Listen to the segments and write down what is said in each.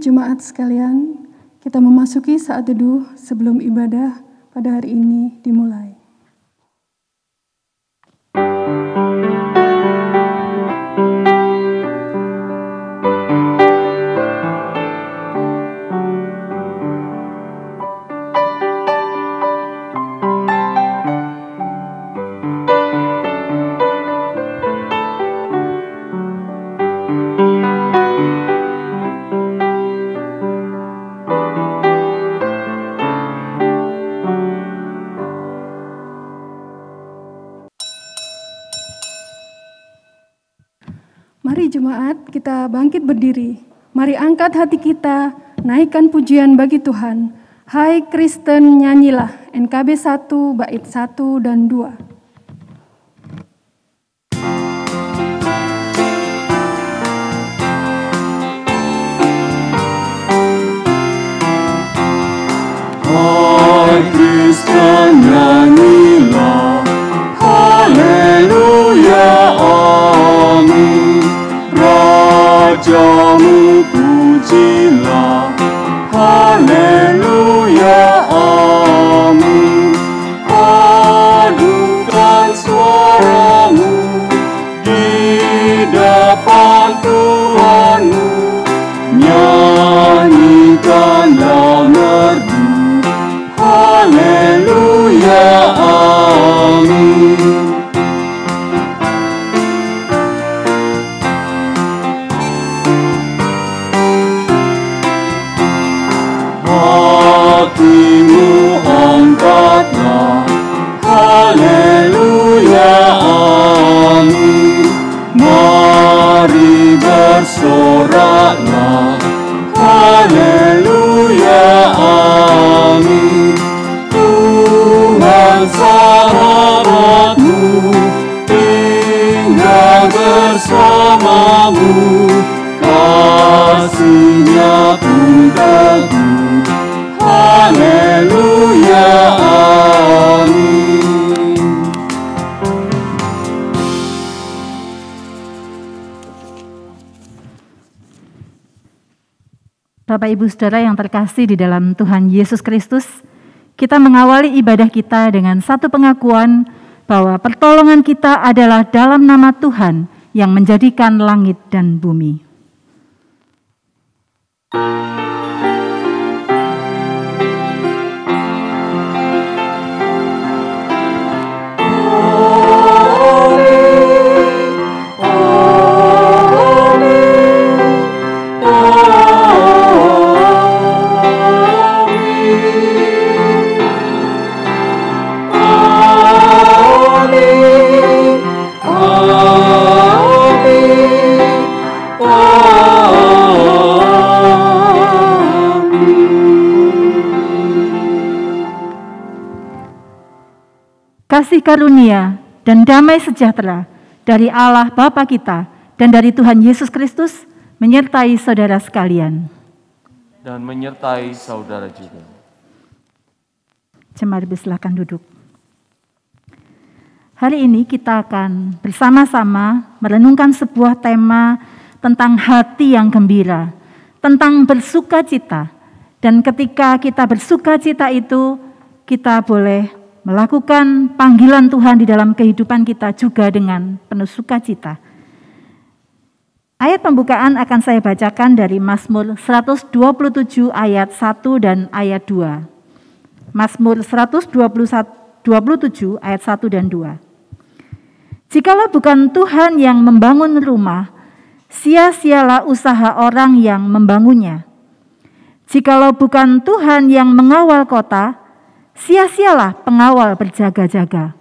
jemaat sekalian, kita memasuki saat teduh sebelum ibadah pada hari ini dimulai. Mari jemaat, kita bangkit berdiri. Mari angkat hati kita, naikkan pujian bagi Tuhan. Hai Kristen, nyanyilah NKB 1 bait 1 dan 2. Hai Kristen, nyanyilah, haleluya, amin. Rajamu pujilah, haleluya, amin. Padukan suaramu di depan Tuhanmu, nyanyikanlah merdu, haleluya, amin. Hatimu angkatlah, haleluya, amin. Mari bersoraklah, haleluya, amin. Tuhan sahabatmu tinggal bersamamu, kasih-Nya pun teguh, haleluya, amin. Bapak Ibu Saudara yang terkasih di dalam Tuhan Yesus Kristus, kita mengawali ibadah kita dengan satu pengakuan bahwa pertolongan kita adalah dalam nama Tuhan yang menjadikan langit dan bumi. Kasih karunia dan damai sejahtera dari Allah Bapa kita dan dari Tuhan Yesus Kristus menyertai saudara sekalian. Dan menyertai saudara juga. Mari silakan duduk. Hari ini kita akan bersama-sama merenungkan sebuah tema tentang hati yang gembira, tentang bersukacita. Dan ketika kita bersukacita itu, kita boleh melakukan panggilan Tuhan di dalam kehidupan kita juga dengan penuh sukacita. Ayat pembukaan akan saya bacakan dari Mazmur 127 ayat 1 dan ayat 2. Mazmur 127 ayat 1 dan 2. Jikalau bukan Tuhan yang membangun rumah, sia-sialah usaha orang yang membangunnya. Jikalau bukan Tuhan yang mengawal kota, sia-sialah pengawal berjaga-jaga.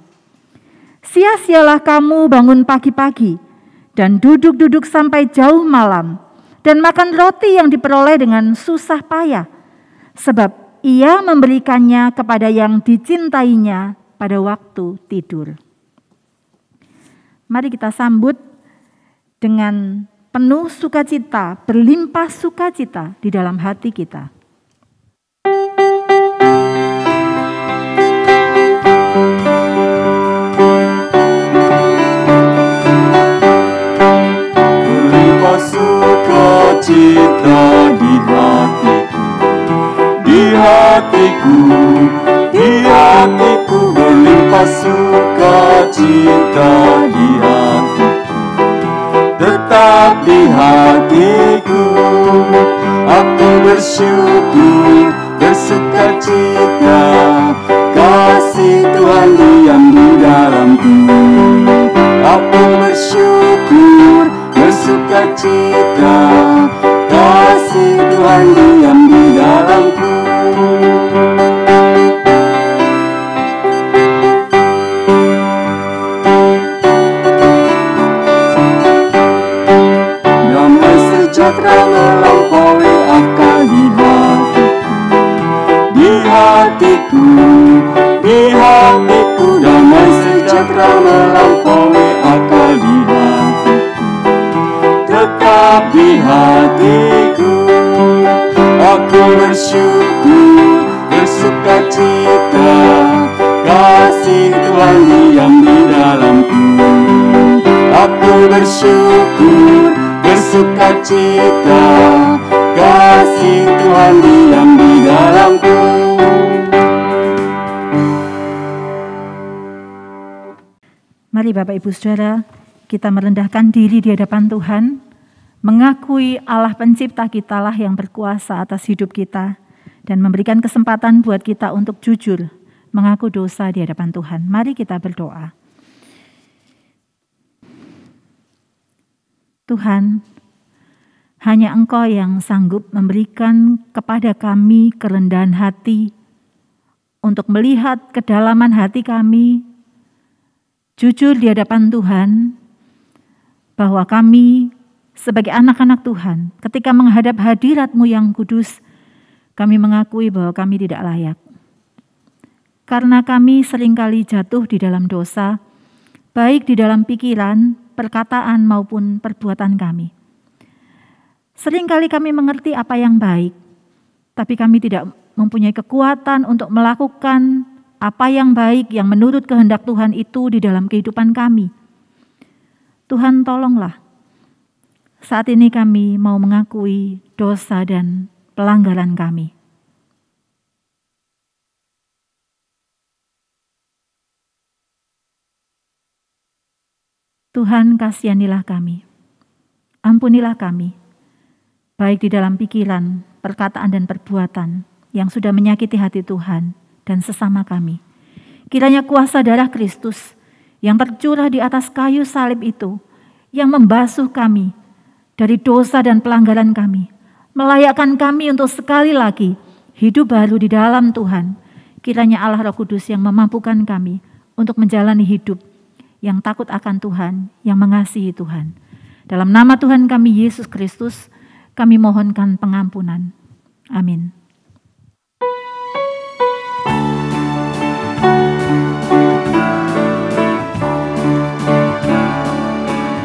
Sia-sialah kamu bangun pagi-pagi dan duduk-duduk sampai jauh malam dan makan roti yang diperoleh dengan susah payah, sebab Ia memberikannya kepada yang dicintainya pada waktu tidur. Mari kita sambut dengan penuh sukacita, berlimpah sukacita di dalam hati kita. Berlimpah sukacita di hati. sukacita di hatiku, tetap di hatiku. Aku bersyukur, bersukacita, kasih Tuhan diam di dalamku. Aku bersyukur, bersukacita, kasih Tuhan diam di dalamku. Damai sejahtera melampaui akal di hatiku, di hatiku, damai sejahtera melampaui akal di hatiku, tetap di hatiku. Aku bersyukur, bersukacita, kasih Tuhan diam di dalamku. Aku bersyukur, bersukacita, kasih Tuhan diam di dalamku. Mari Bapak Ibu Saudara, kita merendahkan diri di hadapan Tuhan, mengakui Allah pencipta kita lah yang berkuasa atas hidup kita, dan memberikan kesempatan buat kita untuk jujur mengaku dosa di hadapan Tuhan. Mari kita berdoa. Tuhan, hanya Engkau yang sanggup memberikan kepada kami kerendahan hati untuk melihat kedalaman hati kami, jujur di hadapan Tuhan, bahwa kami sebagai anak-anak Tuhan, ketika menghadap hadirat-Mu yang kudus, kami mengakui bahwa kami tidak layak. Karena kami seringkali jatuh di dalam dosa, baik di dalam pikiran, perkataan maupun perbuatan kami. Seringkali kami mengerti apa yang baik, tapi kami tidak mempunyai kekuatan untuk melakukan apa yang baik yang menurut kehendak Tuhan itu di dalam kehidupan kami. Tuhan tolonglah. Saat ini kami mau mengakui dosa dan pelanggaran kami. Tuhan, kasihanilah kami. Ampunilah kami, baik di dalam pikiran, perkataan dan perbuatan yang sudah menyakiti hati Tuhan dan sesama kami. Kiranya kuasa darah Kristus yang tercurah di atas kayu salib itu, yang membasuh kami dari dosa dan pelanggaran kami, melayakkan kami untuk sekali lagi hidup baru di dalam Tuhan. Kiranya Allah Roh Kudus yang memampukan kami untuk menjalani hidup yang takut akan Tuhan, yang mengasihi Tuhan. Dalam nama Tuhan kami Yesus Kristus, kami mohonkan pengampunan. Amin.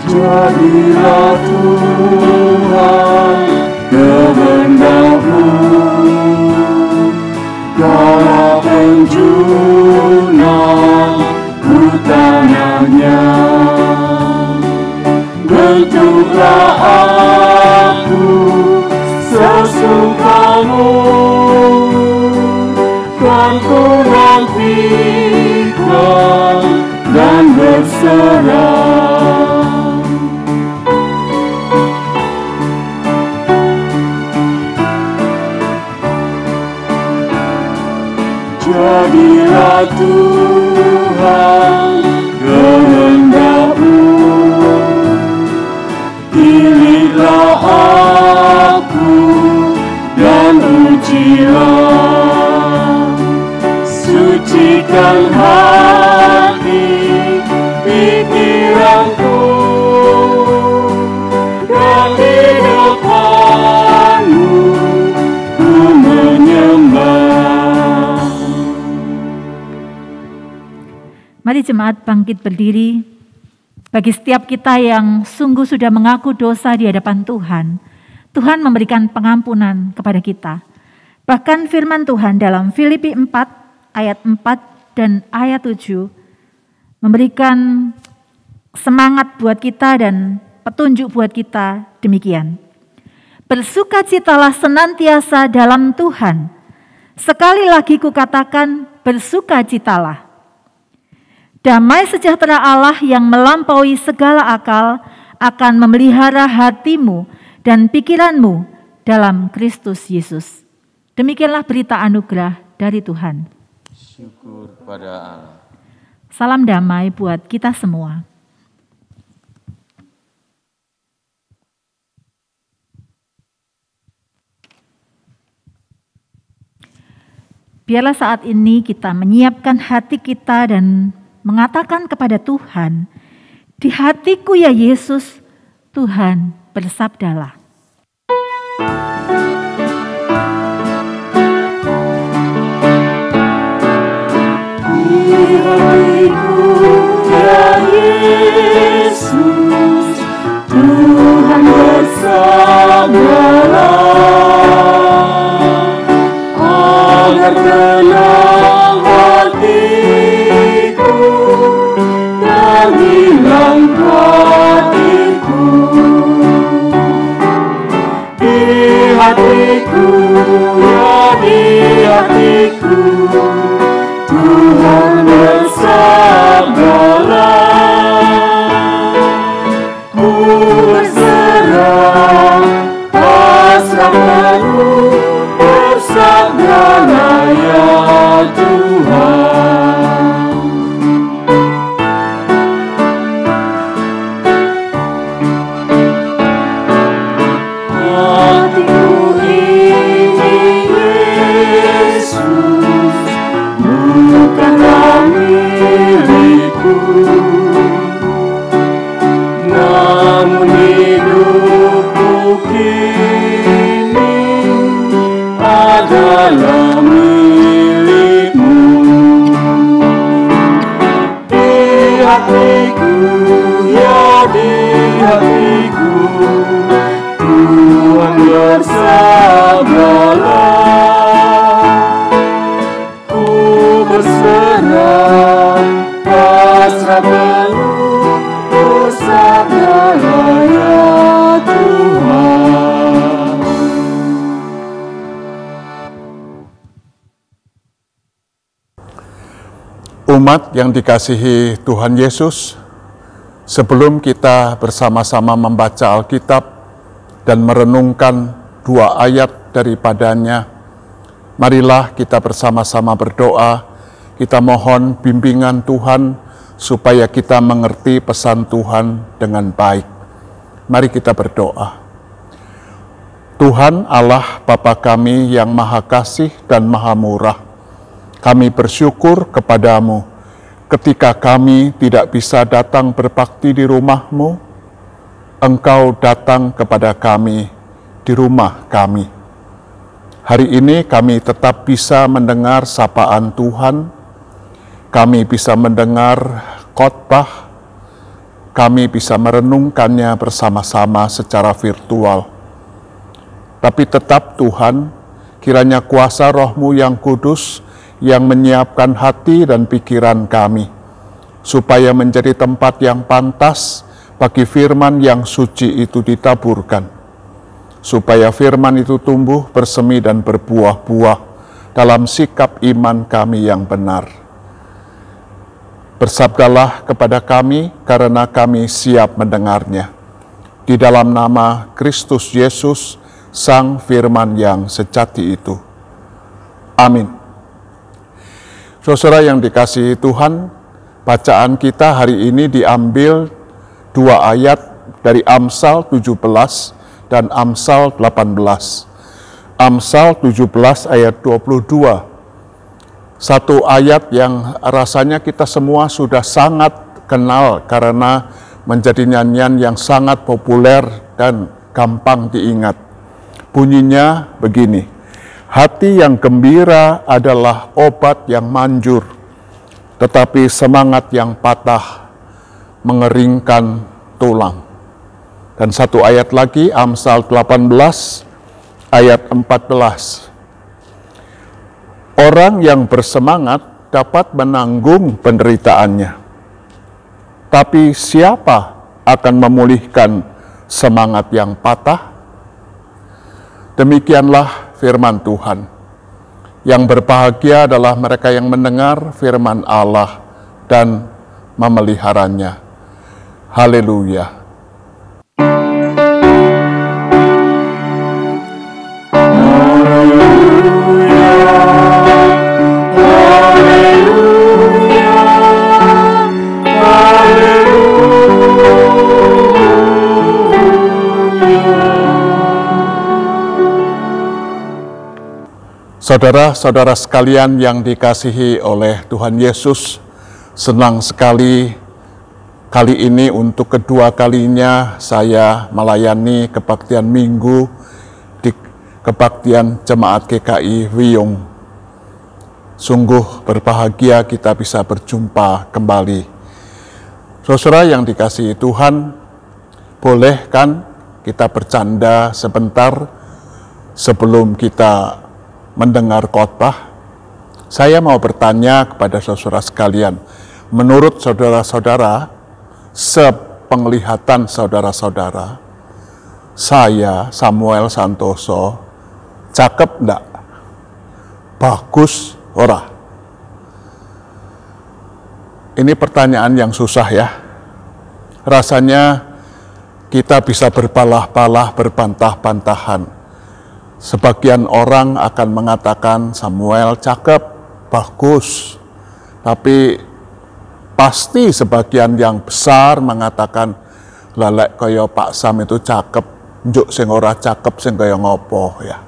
Jadilah Tuhan kehendak-Mu, kala penjunan ku tanahnya. Bentuklah aku sesuka-Mu, kan ku rapikan dan berserah. Jadilah Tuhan kehendak-Mu, pilihlah aku dan ujilah, sucikan hati pikiranku, dan di depan-Mu ku menyembah. Mari jemaat bangkit berdiri. Bagi setiap kita yang sungguh sudah mengaku dosa di hadapan Tuhan, Tuhan memberikan pengampunan kepada kita. Bahkan firman Tuhan dalam Filipi 4 ayat 4 dan ayat 7 memberikan semangat buat kita dan petunjuk buat kita demikian. Bersukacitalah senantiasa dalam Tuhan. Sekali lagi kukatakan, bersukacitalah. Damai sejahtera Allah yang melampaui segala akal akan memelihara hatimu dan pikiranmu dalam Kristus Yesus. Demikianlah berita anugerah dari Tuhan. Syukur pada Allah. Salam damai buat kita semua. Biarlah saat ini kita menyiapkan hati kita dan mengatakan kepada Tuhan, di hatiku ya Yesus, Tuhan bersabdalah. Di hatiku ya Yesus, Tuhan bersabdalah. Agar tenang hatiku dan hilang khawatirku. Di hatiku ya di hatiku, Tuhan bersabdalah. Ku berserah, pasrah penuh, bersabdalah ya Tuhan. Hatiku ini Yesus, bukanlah milikku, namun hidupku kini adalah milikmu. Di hatiku ya di hatiku, Tuhan bersabdalah. Ku berserah, pasrah penuh, bersabdalah ya Tuhan. Umat yang dikasihi Tuhan Yesus, sebelum kita bersama-sama membaca Alkitab dan merenungkan 2 ayat daripadanya, marilah kita bersama-sama berdoa, kita mohon bimbingan Tuhan supaya kita mengerti pesan Tuhan dengan baik. Mari kita berdoa. Tuhan Allah Bapa kami yang Maha Kasih dan Maha Murah, kami bersyukur kepadamu ketika kami tidak bisa datang berbakti di rumah-Mu, Engkau datang kepada kami di rumah kami. Hari ini kami tetap bisa mendengar sapaan Tuhan, kami bisa mendengar khotbah, kami bisa merenungkannya bersama-sama secara virtual. Tapi tetap Tuhan, kiranya kuasa Roh-Mu yang kudus yang menyiapkan hati dan pikiran kami, supaya menjadi tempat yang pantas bagi firman yang suci itu ditaburkan, supaya firman itu tumbuh, bersemi dan berbuah-buah dalam sikap iman kami yang benar. Bersabdalah kepada kami karena kami siap mendengarnya. Di dalam nama Kristus Yesus, Sang Firman yang sejati itu. Amin. Saudara yang dikasihi Tuhan, bacaan kita hari ini diambil 2 ayat dari Amsal 17 dan Amsal 18. Amsal 17 ayat 22. Satu ayat yang rasanya kita semua sudah sangat kenal karena menjadi nyanyian yang sangat populer dan gampang diingat. Bunyinya begini. Hati yang gembira adalah obat yang manjur, tetapi semangat yang patah mengeringkan tulang. Dan satu ayat lagi, Amsal 18 ayat 14. Orang yang bersemangat dapat menanggung penderitaannya, tapi siapa akan memulihkan semangat yang patah? Demikianlah firman Tuhan. Yang berbahagia adalah mereka yang mendengar firman Allah dan memeliharanya. Haleluya. Saudara-saudara sekalian yang dikasihi oleh Tuhan Yesus, senang sekali kali ini untuk kedua kalinya saya melayani kebaktian Minggu di kebaktian Jemaat GKI Wiyung. Sungguh berbahagia kita bisa berjumpa kembali. Saudara yang dikasihi Tuhan, boleh kan kita bercanda sebentar sebelum kita mendengar khotbah? Saya mau bertanya kepada saudara sekalian, menurut saudara-saudara, sepenglihatan saudara-saudara, saya Samuel Santoso cakep enggak? Bagus ora? Ini pertanyaan yang susah ya. Rasanya kita bisa berbalah-balah, berbantah-bantahan. Sebagian orang akan mengatakan Samuel cakep, bagus. Tapi pasti sebagian yang besar mengatakan lalek kaya Pak Sam itu cakep, njuk sing ora cakep sing kaya ngopo ya.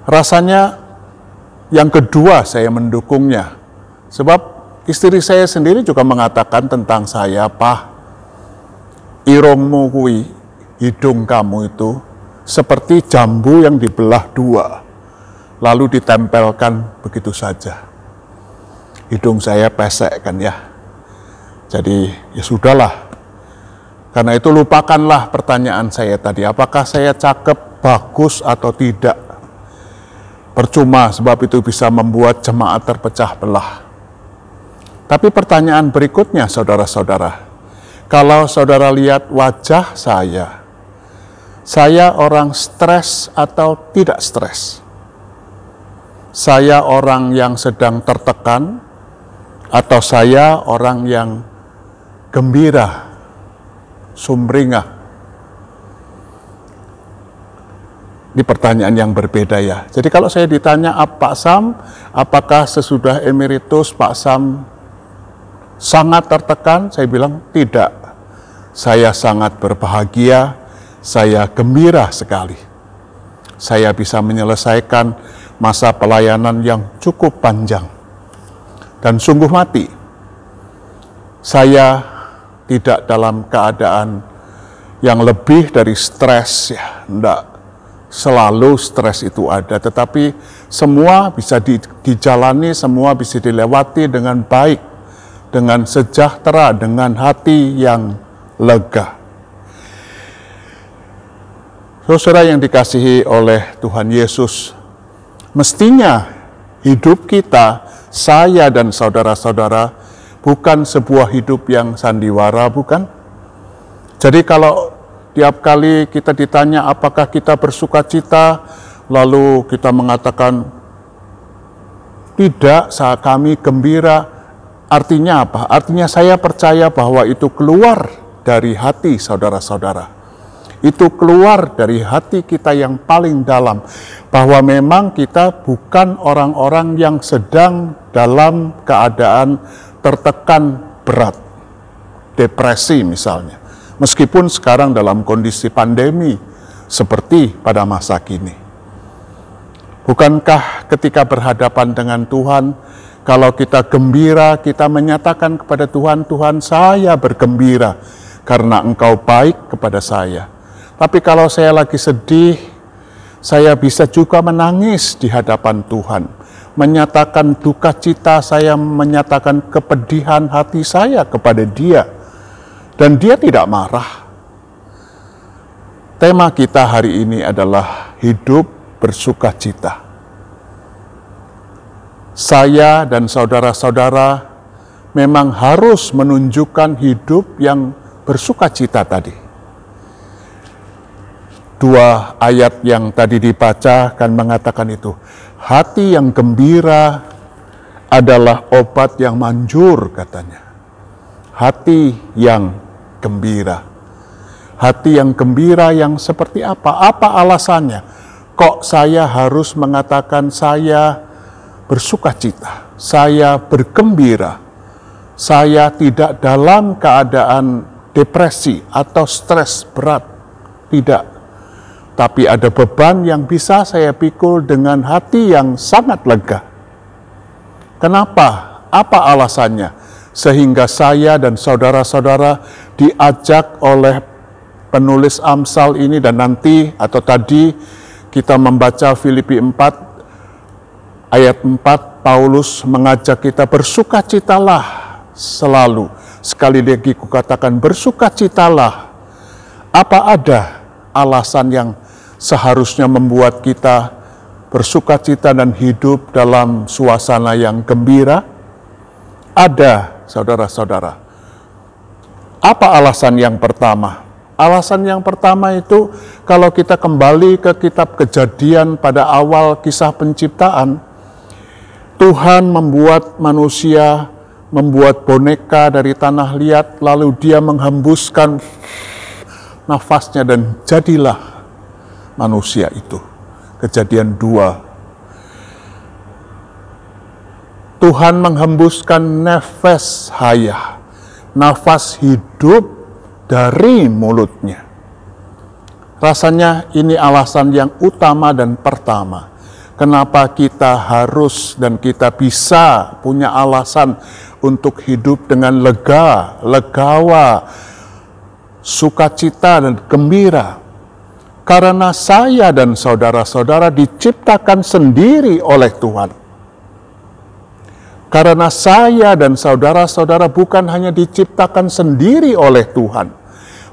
Rasanya yang kedua saya mendukungnya. Sebab istri saya sendiri juga mengatakan tentang saya, "Pah, irungmu kuwi, hidung kamu itu seperti jambu yang dibelah dua, lalu ditempelkan begitu saja." Hidung saya pesek kan ya. Jadi ya sudahlah. Karena itu lupakanlah pertanyaan saya tadi, apakah saya cakep, bagus atau tidak. Percuma, sebab itu bisa membuat jemaat terpecah belah. Tapi pertanyaan berikutnya saudara-saudara, kalau saudara lihat wajah saya orang stres atau tidak stres? Saya orang yang sedang tertekan atau saya orang yang gembira, sumringah? Ini pertanyaan yang berbeda ya. Jadi kalau saya ditanya, Pak Sam, apakah sesudah emeritus Pak Sam sangat tertekan? Saya bilang tidak. Saya sangat berbahagia. Saya gembira sekali. Saya bisa menyelesaikan masa pelayanan yang cukup panjang. Dan sungguh mati, saya tidak dalam keadaan yang lebih dari stres ya. Enggak selalu stres itu ada, tetapi semua bisa dijalani, semua bisa dilewati dengan baik, dengan sejahtera, dengan hati yang lega. Saudara yang dikasihi oleh Tuhan Yesus, mestinya hidup kita, saya dan saudara-saudara, bukan sebuah hidup yang sandiwara, bukan? Jadi kalau tiap kali kita ditanya apakah kita bersuka cita, lalu kita mengatakan, tidak, kami gembira, artinya apa? Artinya saya percaya bahwa itu keluar dari hati saudara-saudara. Itu keluar dari hati kita yang paling dalam, bahwa memang kita bukan orang-orang yang sedang dalam keadaan tertekan berat, depresi misalnya, meskipun sekarang dalam kondisi pandemi seperti pada masa kini. Bukankah ketika berhadapan dengan Tuhan, kalau kita gembira, kita menyatakan kepada Tuhan, Tuhan saya bergembira karena Engkau baik kepada saya. Tapi kalau saya lagi sedih, saya bisa juga menangis di hadapan Tuhan. Menyatakan duka cita saya, menyatakan kepedihan hati saya kepada Dia. Dan Dia tidak marah. Tema kita hari ini adalah hidup bersuka cita. Saya dan saudara-saudara memang harus menunjukkan hidup yang bersuka cita tadi. Dua ayat yang tadi dibaca kan mengatakan itu. Hati yang gembira adalah obat yang manjur katanya. hati yang gembira. Hati yang gembira yang seperti apa? Apa alasannya? Kok saya harus mengatakan saya bersuka cita, saya bergembira, saya tidak dalam keadaan depresi atau stres berat? Tidak. Tapi ada beban yang bisa saya pikul dengan hati yang sangat lega. Kenapa? Apa alasannya? Sehingga saya dan saudara-saudara diajak oleh penulis Amsal ini, dan nanti atau tadi kita membaca Filipi 4 ayat 4, Paulus mengajak kita bersukacitalah selalu. Sekali lagi kukatakan bersukacitalah. Apa ada alasan yang seharusnya membuat kita bersukacita dan hidup dalam suasana yang gembira? Ada, saudara-saudara. Apa alasan yang pertama? Alasan yang pertama itu, kalau kita kembali ke kitab Kejadian pada awal kisah penciptaan, Tuhan membuat manusia, membuat boneka dari tanah liat, lalu dia menghembuskan nafasnya dan jadilah manusia itu. Kejadian 2. Tuhan menghembuskan nafas hayah, nafas hidup dari mulutnya. Rasanya ini alasan yang utama dan pertama. Kenapa kita harus dan kita bisa punya alasan untuk hidup dengan lega, legawa, sukacita dan gembira. Karena saya dan saudara-saudara diciptakan sendiri oleh Tuhan. Karena saya dan saudara-saudara bukan hanya diciptakan sendiri oleh Tuhan.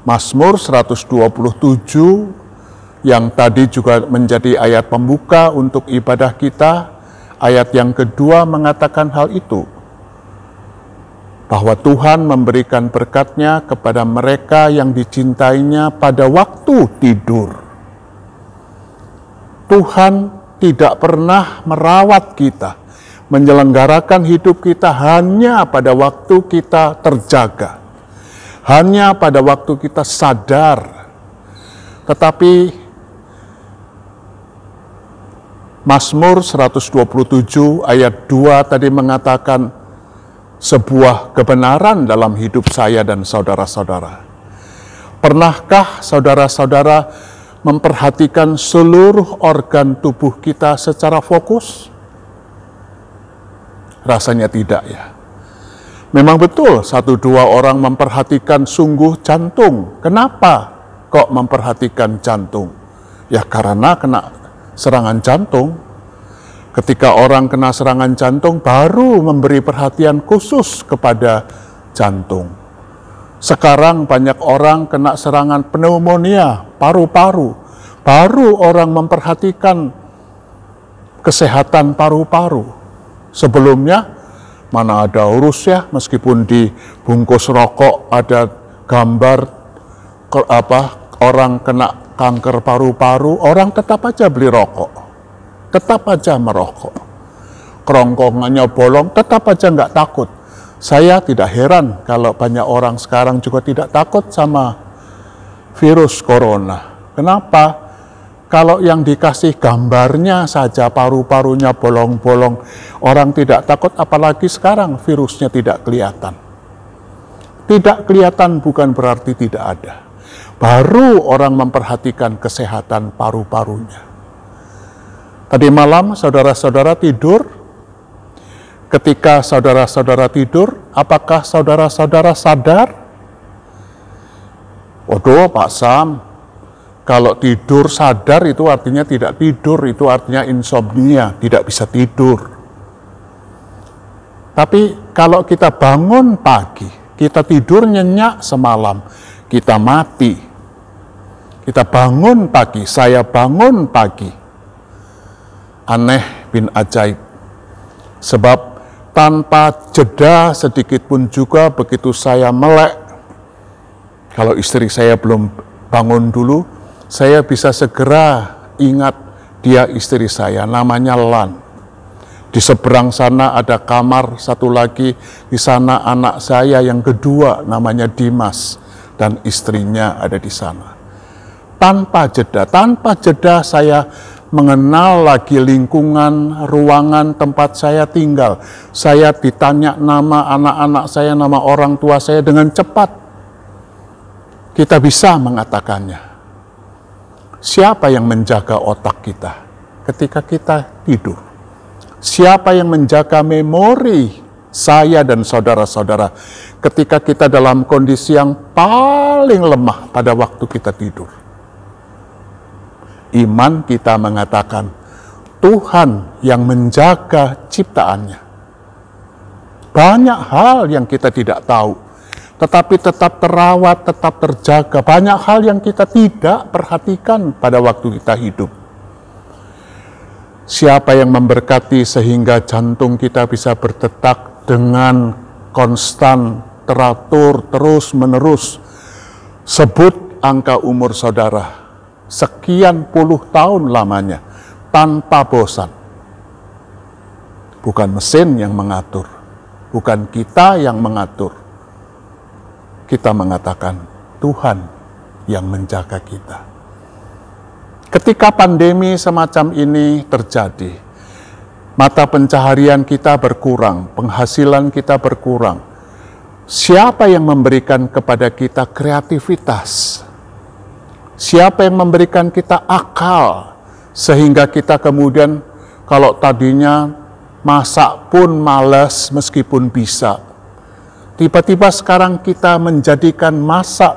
Mazmur 127 yang tadi juga menjadi ayat pembuka untuk ibadah kita, ayat yang kedua mengatakan hal itu. Bahwa Tuhan memberikan berkat-Nya kepada mereka yang dicintainya pada waktu tidur. Tuhan tidak pernah merawat kita, menyelenggarakan hidup kita hanya pada waktu kita terjaga, hanya pada waktu kita sadar. Tetapi Mazmur 127 ayat 2 tadi mengatakan sebuah kebenaran dalam hidup saya dan saudara-saudara. Pernahkah saudara-saudara memperhatikan seluruh organ tubuh kita secara fokus? Rasanya tidak ya. Memang betul 1-2 orang memperhatikan sungguh jantung. Kenapa kok memperhatikan jantung? Ya karena kena serangan jantung. Ketika orang kena serangan jantung baru memberi perhatian khusus kepada jantung. Sekarang banyak orang kena serangan pneumonia, paru-paru. Baru orang memperhatikan kesehatan paru-paru. Sebelumnya, mana ada urus ya, meskipun di bungkus rokok ada gambar orang kena kanker paru-paru, orang tetap aja beli rokok, tetap aja merokok. Kerongkongannya bolong, tetap aja nggak takut. Saya tidak heran kalau banyak orang sekarang juga tidak takut sama virus corona. Kenapa? Kalau yang dikasih gambarnya saja paru-parunya bolong-bolong, orang tidak takut, apalagi sekarang virusnya tidak kelihatan. Tidak kelihatan bukan berarti tidak ada. Baru orang memperhatikan kesehatan paru-parunya. Tadi malam saudara-saudara tidur. Ketika saudara-saudara tidur, apakah saudara-saudara sadar? Waduh Pak Sam, kalau tidur sadar itu artinya tidak tidur, itu artinya insomnia, tidak bisa tidur. Tapi kalau kita bangun pagi, kita tidur nyenyak semalam, kita mati. Kita bangun pagi, saya bangun pagi. Aneh bin ajaib. Sebab tanpa jeda sedikit pun juga begitu saya melek, kalau istri saya belum bangun dulu, saya bisa segera ingat dia istri saya, namanya Lan. Di seberang sana ada kamar satu lagi, di sana anak saya yang kedua namanya Dimas dan istrinya ada di sana. Tanpa jeda saya mengenal lagi lingkungan, ruangan tempat saya tinggal. Saya ditanya nama anak-anak saya, nama orang tua saya dengan cepat. Kita bisa mengatakannya. Siapa yang menjaga otak kita ketika kita tidur? Siapa yang menjaga memori saya dan saudara-saudara ketika kita dalam kondisi yang paling lemah pada waktu kita tidur? Iman kita mengatakan Tuhan yang menjaga ciptaannya. Banyak hal yang kita tidak tahu, tetapi tetap terawat, tetap terjaga. Banyak hal yang kita tidak perhatikan pada waktu kita hidup. Siapa yang memberkati sehingga jantung kita bisa berdetak dengan konstan, teratur, terus-menerus? Sebut angka umur saudara, sekian puluh tahun lamanya, tanpa bosan. Bukan mesin yang mengatur, bukan kita yang mengatur. Kita mengatakan Tuhan yang menjaga kita. Ketika pandemi semacam ini terjadi, mata pencaharian kita berkurang, penghasilan kita berkurang. Siapa yang memberikan kepada kita kreativitas? Siapa yang memberikan kita akal? Sehingga kita kemudian kalau tadinya masak pun malas meskipun bisa. Tiba-tiba sekarang kita menjadikan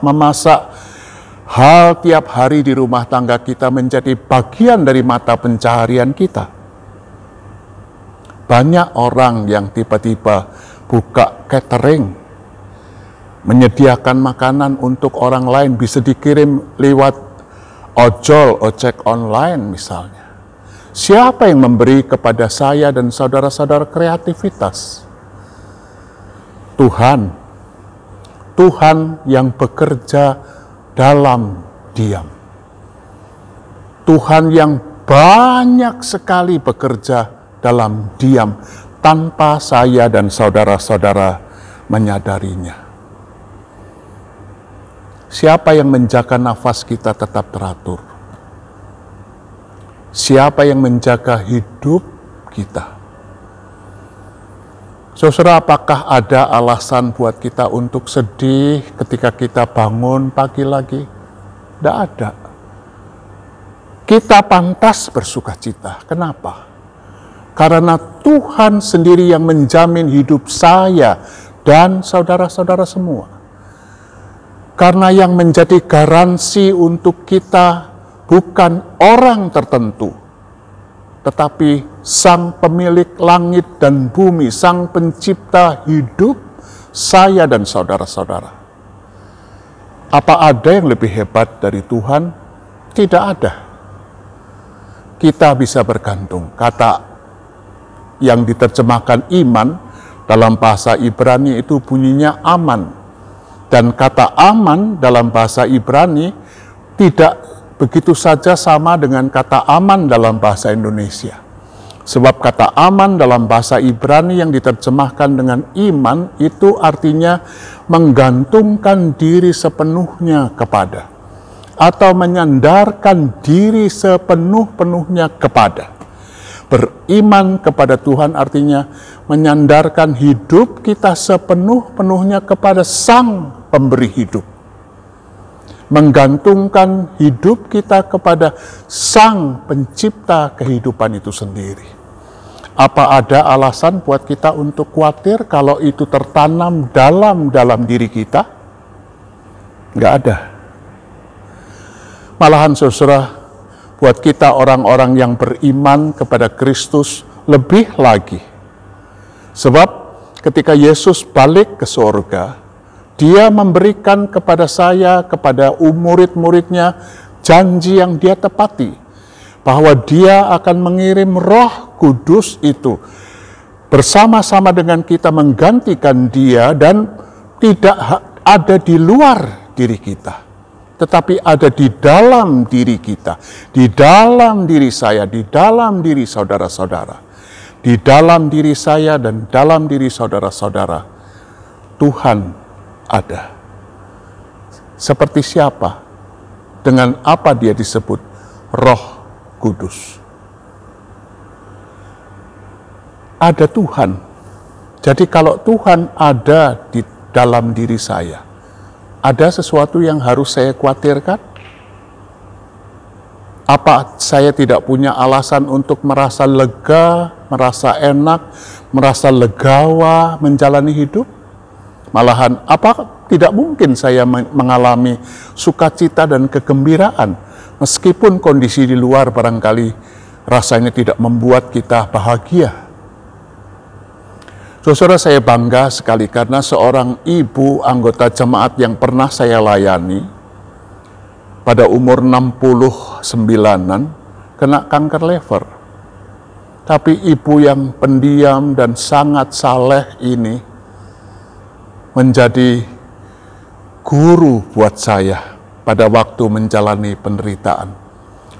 memasak hal tiap hari di rumah tangga kita menjadi bagian dari mata pencaharian kita. Banyak orang yang tiba-tiba buka catering, menyediakan makanan untuk orang lain, bisa dikirim lewat ojek online misalnya. Siapa yang memberi kepada saya dan saudara-saudara kreativitas? Tuhan yang bekerja dalam diam. Tuhan yang banyak sekali bekerja dalam diam tanpa saya dan saudara-saudara menyadarinya. Siapa yang menjaga nafas kita tetap teratur? Siapa yang menjaga hidup kita? Saudara, apakah ada alasan buat kita untuk sedih ketika kita bangun pagi lagi? Tidak ada. Kita pantas bersukacita. Kenapa? Karena Tuhan sendiri yang menjamin hidup saya dan saudara-saudara semua. Karena yang menjadi garansi untuk kita bukan orang tertentu, tetapi Sang pemilik langit dan bumi, Sang pencipta hidup saya dan saudara-saudara. Apa ada yang lebih hebat dari Tuhan? Tidak ada. Kita bisa bergantung. Kata yang diterjemahkan iman dalam bahasa Ibrani itu bunyinya aman. Dan kata aman dalam bahasa Ibrani tidak begitu saja sama dengan kata aman dalam bahasa Indonesia. Sebab kata aman dalam bahasa Ibrani yang diterjemahkan dengan iman itu artinya menggantungkan diri sepenuhnya kepada, atau menyandarkan diri sepenuh-penuhnya kepada. Beriman kepada Tuhan artinya menyandarkan hidup kita sepenuh-penuhnya kepada Sang Pemberi hidup. Menggantungkan hidup kita kepada Sang Pencipta kehidupan itu sendiri. Apa ada alasan buat kita untuk khawatir kalau itu tertanam dalam diri kita? Nggak ada. Malahan saudara, buat kita orang-orang yang beriman kepada Kristus lebih lagi. Sebab ketika Yesus balik ke surga, Dia memberikan kepada saya, kepada murid-muridnya, janji yang Dia tepati. Bahwa Dia akan mengirim Roh Kudus itu bersama-sama dengan kita menggantikan Dia dan tidak ada di luar diri kita. Tetapi ada di dalam diri kita, di dalam diri saya, di dalam diri saudara-saudara. di dalam diri saya dan dalam diri saudara-saudara, Tuhan ada. Seperti siapa? Dengan apa dia disebut? Roh Kudus. Ada Tuhan. Jadi kalau Tuhan ada di dalam diri saya, ada sesuatu yang harus saya khawatirkan? Apa saya tidak punya alasan untuk merasa lega, merasa enak, merasa legawa menjalani hidup? Malahan, apa tidak mungkin saya mengalami sukacita dan kegembiraan, meskipun kondisi di luar barangkali rasanya tidak membuat kita bahagia? Saudara, saya bangga sekali karena seorang ibu anggota jemaat yang pernah saya layani, pada umur 69-an, kena kanker lever. Tapi ibu yang pendiam dan sangat saleh ini menjadi guru buat saya pada waktu menjalani penderitaan.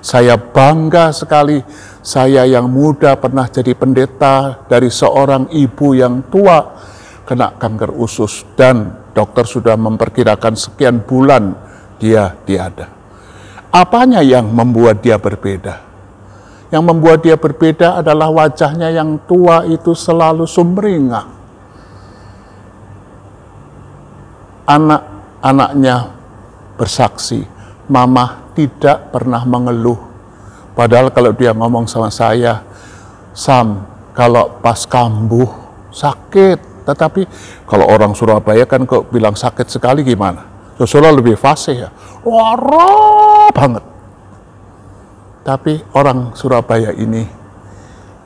Saya bangga sekali, saya yang muda pernah jadi pendeta dari seorang ibu yang tua kena kanker usus dan dokter sudah memperkirakan sekian bulan dia tiada. Apanya yang membuat dia berbeda? Yang membuat dia berbeda adalah wajahnya yang tua itu selalu sumringah. Anak-anaknya bersaksi, Mama tidak pernah mengeluh. Padahal kalau dia ngomong sama saya, Sam, kalau pas kambuh sakit. Tetapi kalau orang Surabaya kan kok bilang sakit sekali gimana? Saudara lebih fasih ya, wah banget. Tapi orang Surabaya ini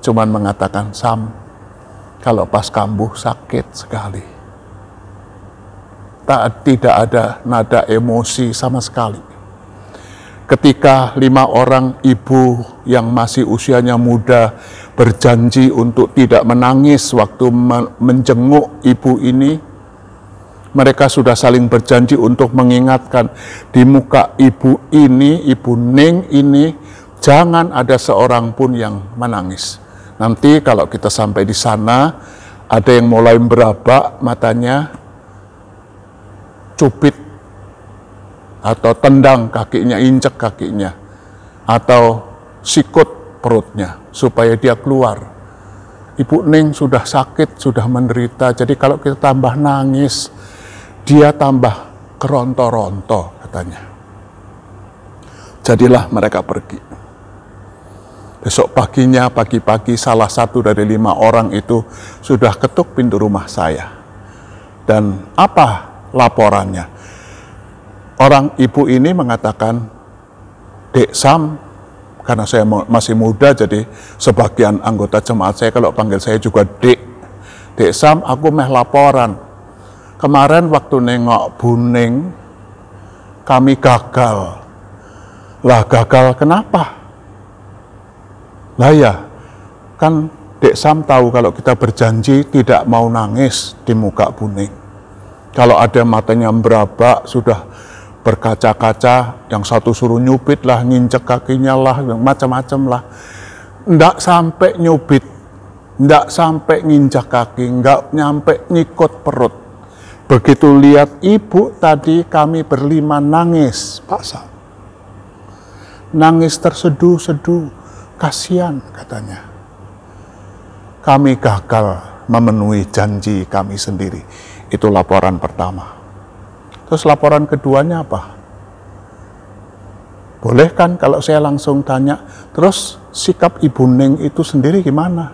cuman mengatakan, Sam, kalau pas kambuh sakit sekali. Tidak ada nada emosi sama sekali. Ketika 5 orang ibu yang masih usianya muda berjanji untuk tidak menangis waktu menjenguk ibu ini, mereka sudah saling berjanji untuk mengingatkan di muka ibu ini, Ibu Ning ini, jangan ada seorang pun yang menangis. Nanti kalau kita sampai di sana, ada yang mulai berabak matanya, cubit, atau tendang kakinya, injek kakinya, atau sikut perutnya, supaya dia keluar. Ibu Ning sudah sakit, sudah menderita, jadi kalau kita tambah nangis, dia tambah keronto-ronto katanya. Jadilah mereka pergi. Besok paginya, pagi-pagi salah satu dari 5 orang itu sudah ketuk pintu rumah saya. Dan apa laporannya? Orang ibu ini mengatakan, Dek Sam, karena saya masih muda jadi sebagian anggota jemaat saya kalau panggil saya juga Dek. Dek Sam, aku meh laporan. Kemarin waktu nengok Bu Ning, kami gagal. Lah gagal kenapa? Lah ya, kan Dek Sam tahu kalau kita berjanji tidak mau nangis di muka Bu Ning. Kalau ada matanya berabak, sudah berkaca-kaca, yang satu suruh nyubit lah, nginjek kakinya lah, macam-macam lah. Nggak sampai nyubit, nggak sampai nginjak kaki, nggak nyampe nyikut perut. Begitu lihat ibu tadi, kami berlima nangis, Pak Sam. Nangis terseduh-seduh, kasihan katanya. Kami gagal memenuhi janji kami sendiri. Itu laporan pertama. Terus laporan keduanya apa? Boleh kan kalau saya langsung tanya, terus sikap Ibu Ning itu sendiri gimana?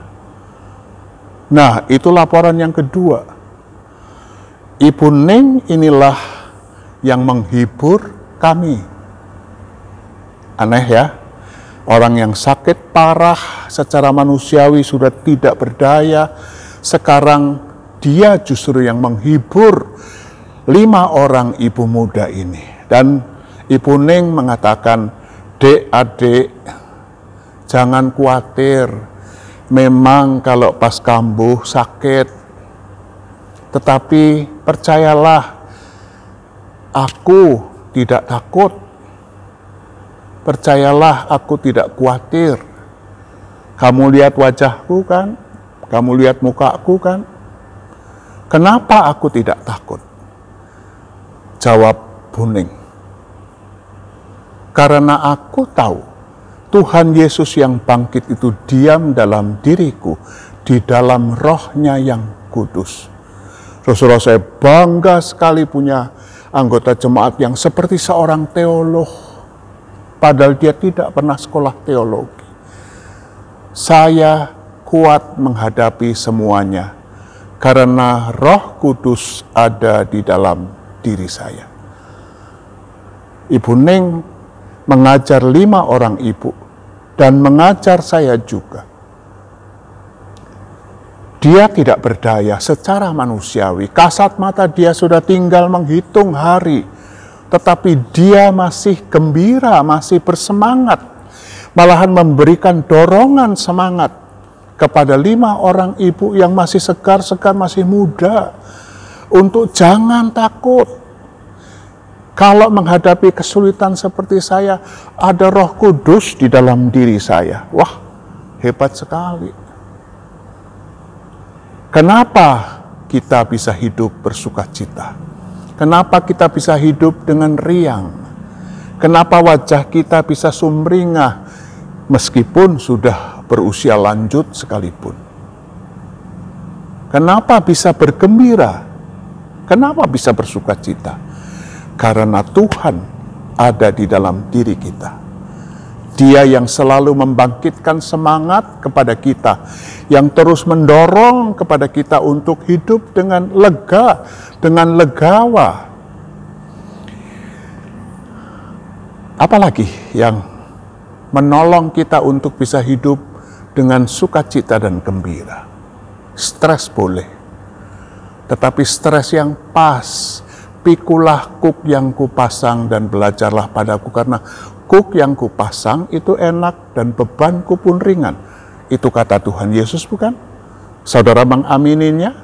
Nah, itu laporan yang kedua. Ibu Ning inilah yang menghibur kami. Aneh ya, orang yang sakit parah secara manusiawi sudah tidak berdaya, sekarang dia justru yang menghibur 5 orang ibu muda ini. Dan Ibu Ning mengatakan, Dek, adik, jangan khawatir, memang kalau pas kambuh sakit, tetapi percayalah, aku tidak takut. Percayalah, aku tidak khawatir. Kamu lihat wajahku kan, Kamu lihat mukaku kan? Kenapa aku tidak takut? Jawab Buning. Karena aku tahu Tuhan Yesus yang bangkit itu diam dalam diriku, di dalam rohnya yang kudus. Saudara, saya bangga sekali punya anggota jemaat yang seperti seorang teolog, padahal dia tidak pernah sekolah teologi. Saya kuat menghadapi semuanya, karena Roh Kudus ada di dalam diri saya. Ibu Ning mengajar 5 orang ibu, dan mengajar saya juga. Dia tidak berdaya secara manusiawi. Kasat mata dia sudah tinggal menghitung hari. Tetapi dia masih gembira, masih bersemangat. Malahan memberikan dorongan semangat kepada 5 orang ibu yang masih segar-segar, masih muda. Untuk jangan takut. Kalau menghadapi kesulitan seperti saya, ada Roh Kudus di dalam diri saya. Wah, hebat sekali. Kenapa kita bisa hidup bersukacita? Kenapa kita bisa hidup dengan riang? Kenapa wajah kita bisa sumringah meskipun sudah berusia lanjut sekalipun? Kenapa bisa bergembira? Kenapa bisa bersukacita? Karena Tuhan ada di dalam diri kita. Dia yang selalu membangkitkan semangat kepada kita, yang terus mendorong kepada kita untuk hidup dengan lega, dengan legawa. Apalagi yang menolong kita untuk bisa hidup dengan sukacita dan gembira. Stres boleh, tetapi stres yang pas. Pikulah kuk yang kupasang dan belajarlah padaku, karena kuk yang kupasang itu enak dan bebanku pun ringan. Itu kata Tuhan Yesus, bukan? Saudara mengamininya?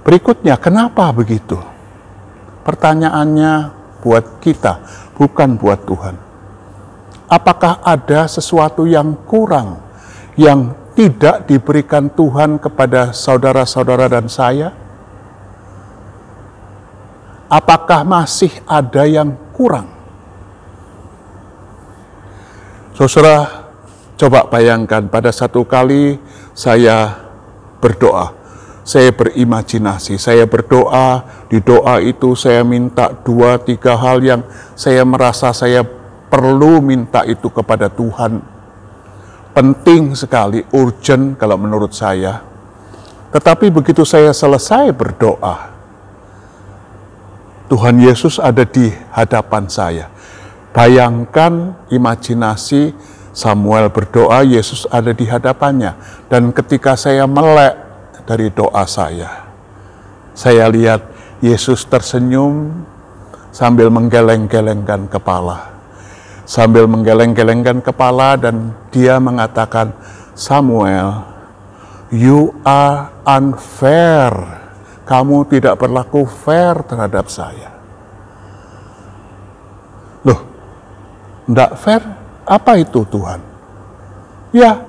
Berikutnya, kenapa begitu? Pertanyaannya buat kita, bukan buat Tuhan. Apakah ada sesuatu yang kurang, yang tidak diberikan Tuhan kepada saudara-saudara dan saya? Apakah masih ada yang kurang? Saudara, coba bayangkan pada satu kali saya berdoa, saya berimajinasi, saya berdoa, di doa itu saya minta 2-3 hal yang saya merasa saya perlu minta itu kepada Tuhan. Penting sekali, urgent kalau menurut saya. Tetapi begitu saya selesai berdoa, Tuhan Yesus ada di hadapan saya. Bayangkan imajinasi Samuel berdoa, Yesus ada di hadapannya. Dan ketika saya melek dari doa saya lihat Yesus tersenyum sambil menggeleng-gelengkan kepala. Sambil menggeleng-gelengkan kepala, dan dia mengatakan, Samuel, you are unfair. Kamu tidak berlaku fair terhadap saya. Loh, enggak fair? Apa itu Tuhan? Ya,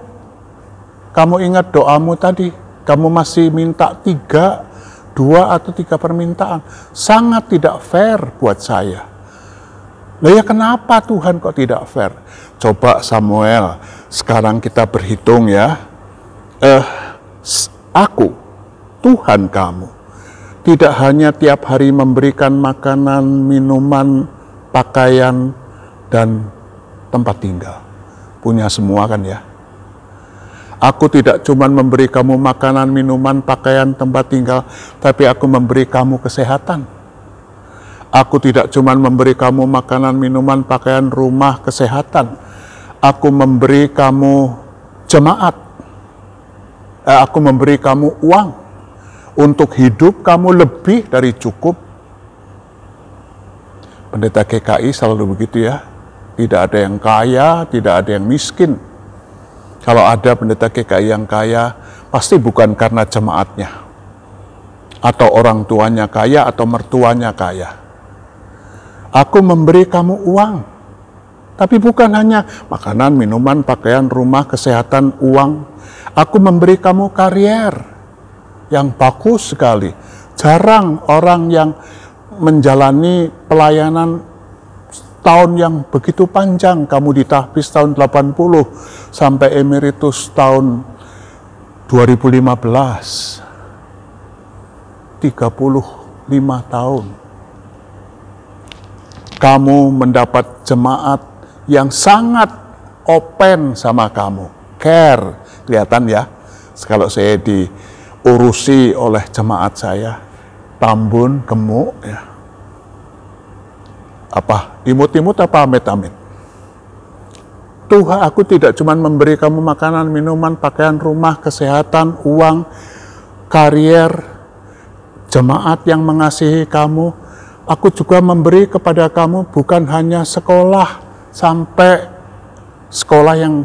kamu ingat doamu tadi, kamu masih minta 2 atau 3 permintaan. Sangat tidak fair buat saya. Lah ya, kenapa Tuhan kok tidak fair? Coba Samuel, sekarang kita berhitung ya. Aku, Tuhan kamu, tidak hanya tiap hari memberikan makanan, minuman, pakaian, dan tempat tinggal. Punya semua kan ya? Aku tidak cuma memberi kamu makanan, minuman, pakaian, tempat tinggal, tapi aku memberi kamu kesehatan. Aku tidak cuma memberi kamu makanan, minuman, pakaian, rumah, kesehatan. Aku memberi kamu jemaat. Aku memberi kamu uang. Untuk hidup kamu lebih dari cukup. Pendeta GKI selalu begitu ya. Tidak ada yang kaya, tidak ada yang miskin. Kalau ada pendeta GKI yang kaya, pasti bukan karena jemaatnya. Atau orang tuanya kaya, atau mertuanya kaya. Aku memberi kamu uang. Tapi bukan hanya makanan, minuman, pakaian, rumah, kesehatan, uang. Aku memberi kamu karier yang bagus sekali. Jarang orang yang menjalani pelayanan tahun yang begitu panjang. Kamu ditahbis tahun 80 sampai emeritus tahun 2015. 35 tahun. Kamu mendapat jemaat yang sangat open sama kamu. Care. Kelihatan ya, kalau saya diurusi oleh jemaat saya, Tambun, gemuk ya. Apa? Imut-imut apa amit-amit? Tuhan, aku tidak cuma memberi kamu makanan, minuman, pakaian, rumah, kesehatan, uang, karier, jemaat yang mengasihi kamu. Aku juga memberi kepada kamu bukan hanya sekolah, sampai sekolah yang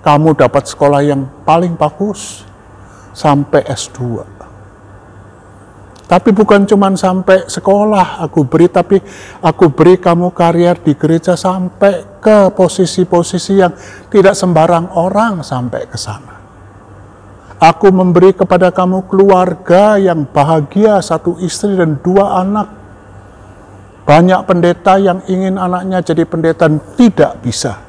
kamu dapat sekolah yang paling bagus, sampai S2. Tapi bukan cuma sampai sekolah aku beri, tapi aku beri kamu karier di gereja sampai ke posisi-posisi yang tidak sembarang orang sampai ke sana. Aku memberi kepada kamu keluarga yang bahagia, 1 istri dan 2 anak. Banyak pendeta yang ingin anaknya jadi pendeta dan tidak bisa.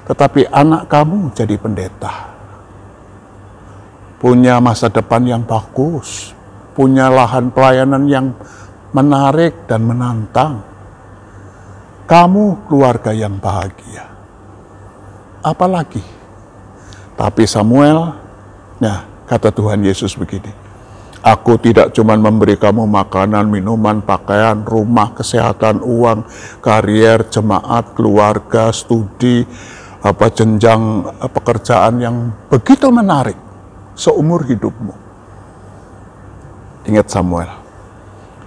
Tetapi anak kamu jadi pendeta. Punya masa depan yang bagus. Punya lahan pelayanan yang menarik dan menantang. Kamu keluarga yang bahagia. Apalagi? Tapi Samuel, nah, kata Tuhan Yesus begini, aku tidak cuma memberi kamu makanan, minuman, pakaian, rumah, kesehatan, uang, karier, jemaat, keluarga, studi, jenjang pekerjaan yang begitu menarik seumur hidupmu. Ingat Samuel,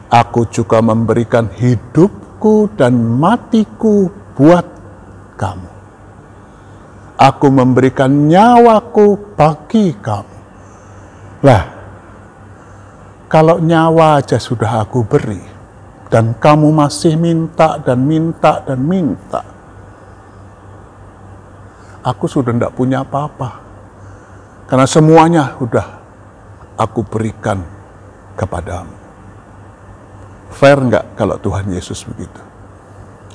aku juga memberikan hidupku dan matiku buat kamu. Aku memberikan nyawaku bagi kamu. Lah, kalau nyawa aja sudah aku beri, dan kamu masih minta dan minta dan minta, aku sudah tidak punya apa-apa. Karena semuanya sudah aku berikan kepadamu. Fair enggak kalau Tuhan Yesus begitu?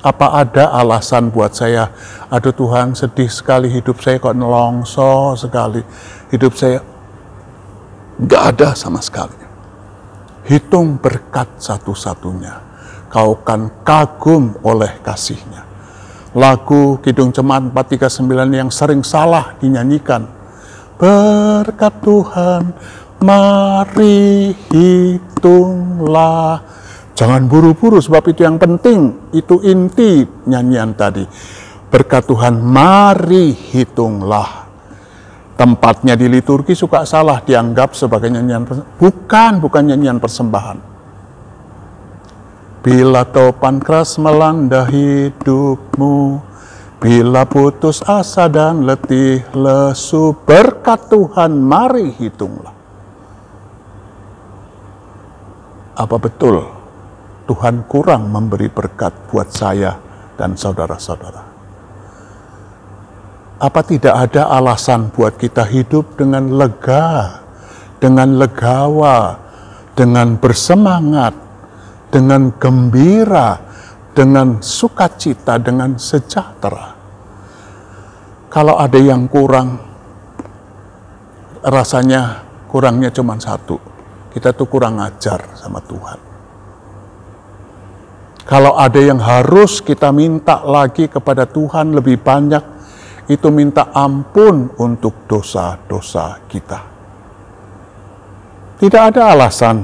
Apa ada alasan buat saya, aduh Tuhan sedih sekali hidup saya kok nelongso sekali. Hidup saya enggak ada sama sekali. Hitung berkat satu-satunya, kau kan kagum oleh kasihnya. Lagu Kidung Jemaat 439 yang sering salah dinyanyikan. Berkat Tuhan, mari hitunglah. Jangan buru-buru sebab itu yang penting. Itu inti nyanyian tadi. Berkat Tuhan, mari hitunglah. Tempatnya di liturgi suka salah dianggap sebagai nyanyian persembahan. Bukan nyanyian persembahan. Bila topan keras melanda hidupmu, bila putus asa dan letih lesu, berkat Tuhan mari hitunglah. Apa betul Tuhan kurang memberi berkat buat saya dan saudara-saudara? Apa tidak ada alasan buat kita hidup dengan lega, dengan legawa, dengan bersemangat, dengan gembira, dengan sukacita, dengan sejahtera? Kalau ada yang kurang, rasanya kurangnya cuma satu. Kita tuh kurang ajar sama Tuhan. Kalau ada yang harus kita minta lagi kepada Tuhan lebih banyak, itu minta ampun untuk dosa-dosa kita. Tidak ada alasan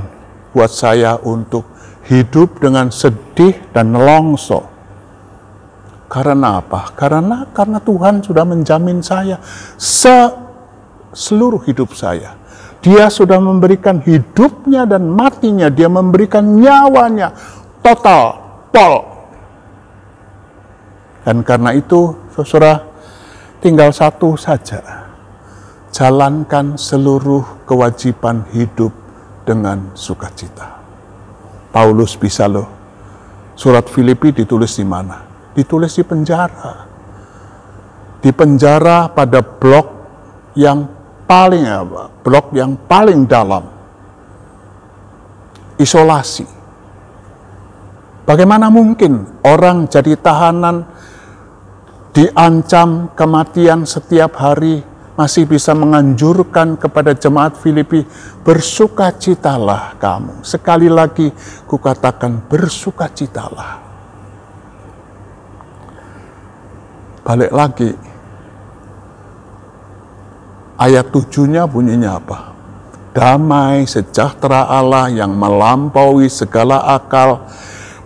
buat saya untuk hidup dengan sedih dan nelongso. Karena apa? Karena Tuhan sudah menjamin saya seluruh hidup saya. Dia sudah memberikan hidupnya dan matinya. Dia memberikan nyawanya total, pol. Dan karena itu, saudara, tinggal satu saja. Jalankan seluruh kewajiban hidup dengan sukacita. Paulus bisa loh. Surat Filipi ditulis di mana? Ditulis di penjara. dipenjara pada blok yang paling dalam, isolasi. Bagaimana mungkin orang jadi tahanan, diancam kematian setiap hari, masih bisa menganjurkan kepada jemaat Filipi, bersukacitalah kamu. Sekali lagi kukatakan, bersukacitalah. Balik lagi, ayat 7-nya bunyinya apa? Damai sejahtera Allah yang melampaui segala akal,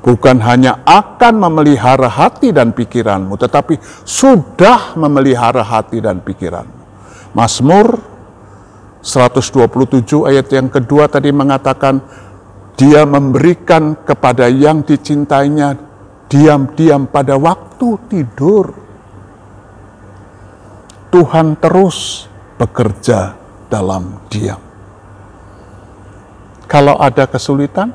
bukan hanya akan memelihara hati dan pikiranmu, tetapi sudah memelihara hati dan pikiranmu. Mazmur 127 ayat yang kedua tadi mengatakan, Dia memberikan kepada yang dicintainya diam-diam pada waktu tidur. Tuhan terus bekerja dalam diam. Kalau ada kesulitan,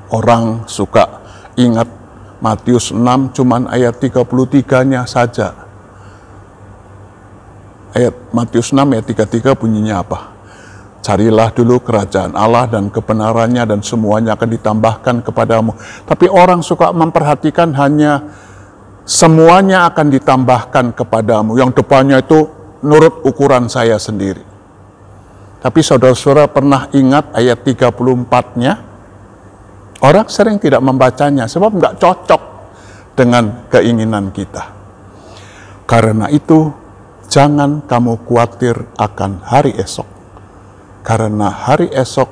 orang suka ingat Matius 6 cuman ayat 33-nya saja. Ayat Matius 6 ayat 33 bunyinya apa? Carilah dulu kerajaan Allah dan kebenarannya dan semuanya akan ditambahkan kepadamu. Tapi orang suka memperhatikan hanya semuanya akan ditambahkan kepadamu. Yang depannya itu nurut ukuran saya sendiri. Tapi saudara-saudara pernah ingat ayat 34-nya? Orang sering tidak membacanya sebab nggak cocok dengan keinginan kita. Karena itu, jangan kamu khawatir akan hari esok. Karena hari esok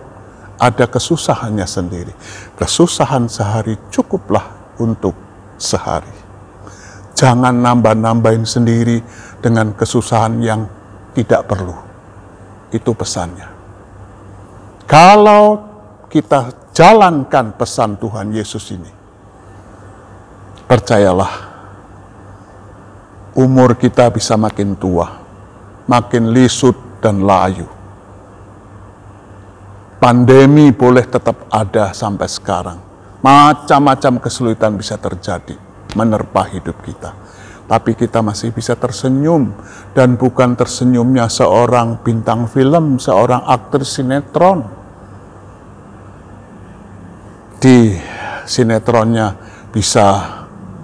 ada kesusahannya sendiri. Kesusahan sehari cukuplah untuk sehari. Jangan nambah-nambahin sendiri dengan kesusahan yang tidak perlu. Itu pesannya. Kalau kita jalankan pesan Tuhan Yesus ini, percayalah, umur kita bisa makin tua, makin lisut dan layu. Pandemi boleh tetap ada sampai sekarang. Macam-macam kesulitan bisa terjadi, menerpa hidup kita. Tapi kita masih bisa tersenyum, dan bukan tersenyumnya seorang bintang film, seorang aktris sinetron. Di sinetronnya bisa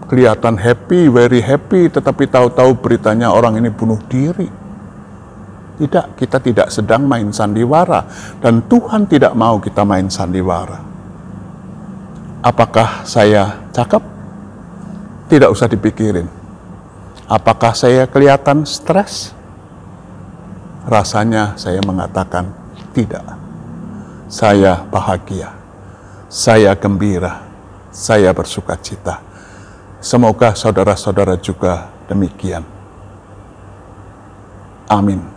kelihatan happy, very happy, tetapi tahu-tahu beritanya orang ini bunuh diri. Tidak, kita tidak sedang main sandiwara, dan Tuhan tidak mau kita main sandiwara. Apakah saya cakep? Tidak usah dipikirin. Apakah saya kelihatan stres? Rasanya saya mengatakan tidak. Saya bahagia, saya gembira, saya bersukacita. Semoga saudara-saudara juga demikian. Amin.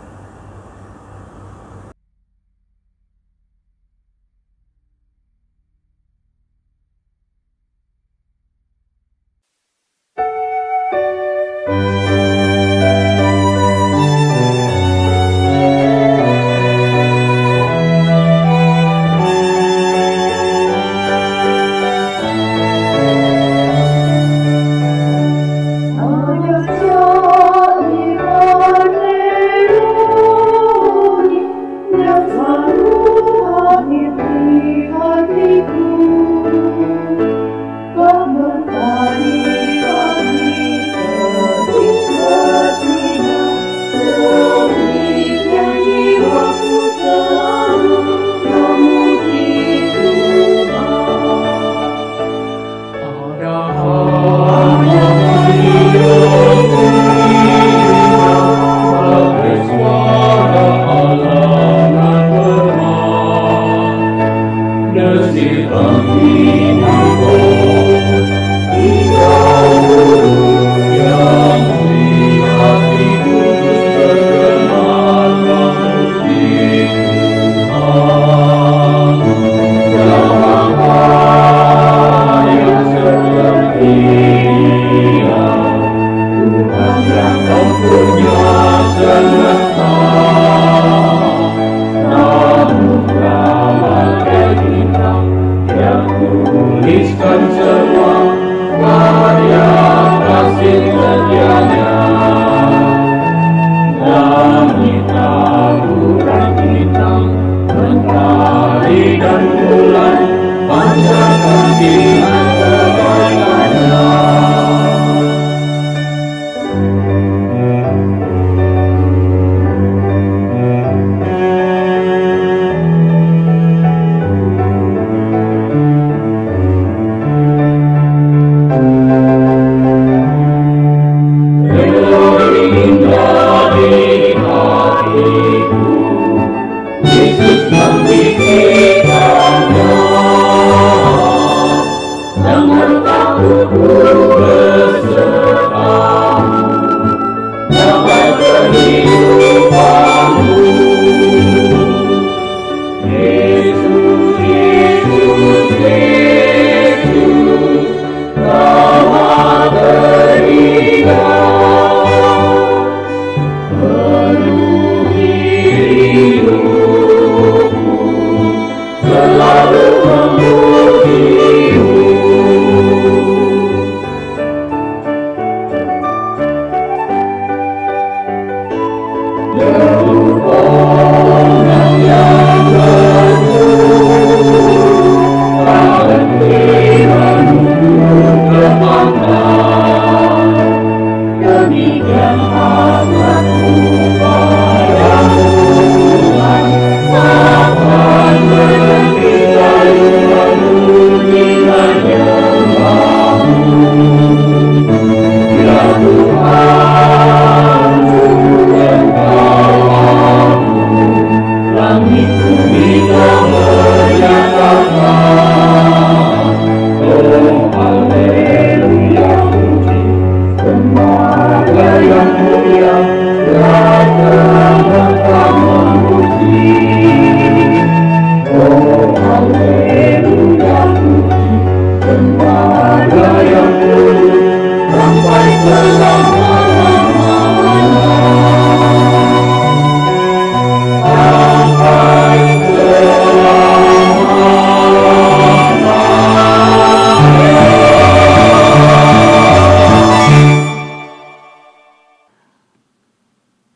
Tuliskan semua karya kasih setianya. Langit taburan bintang, mentari dan bulan, panjatkan sinar kebaikannya.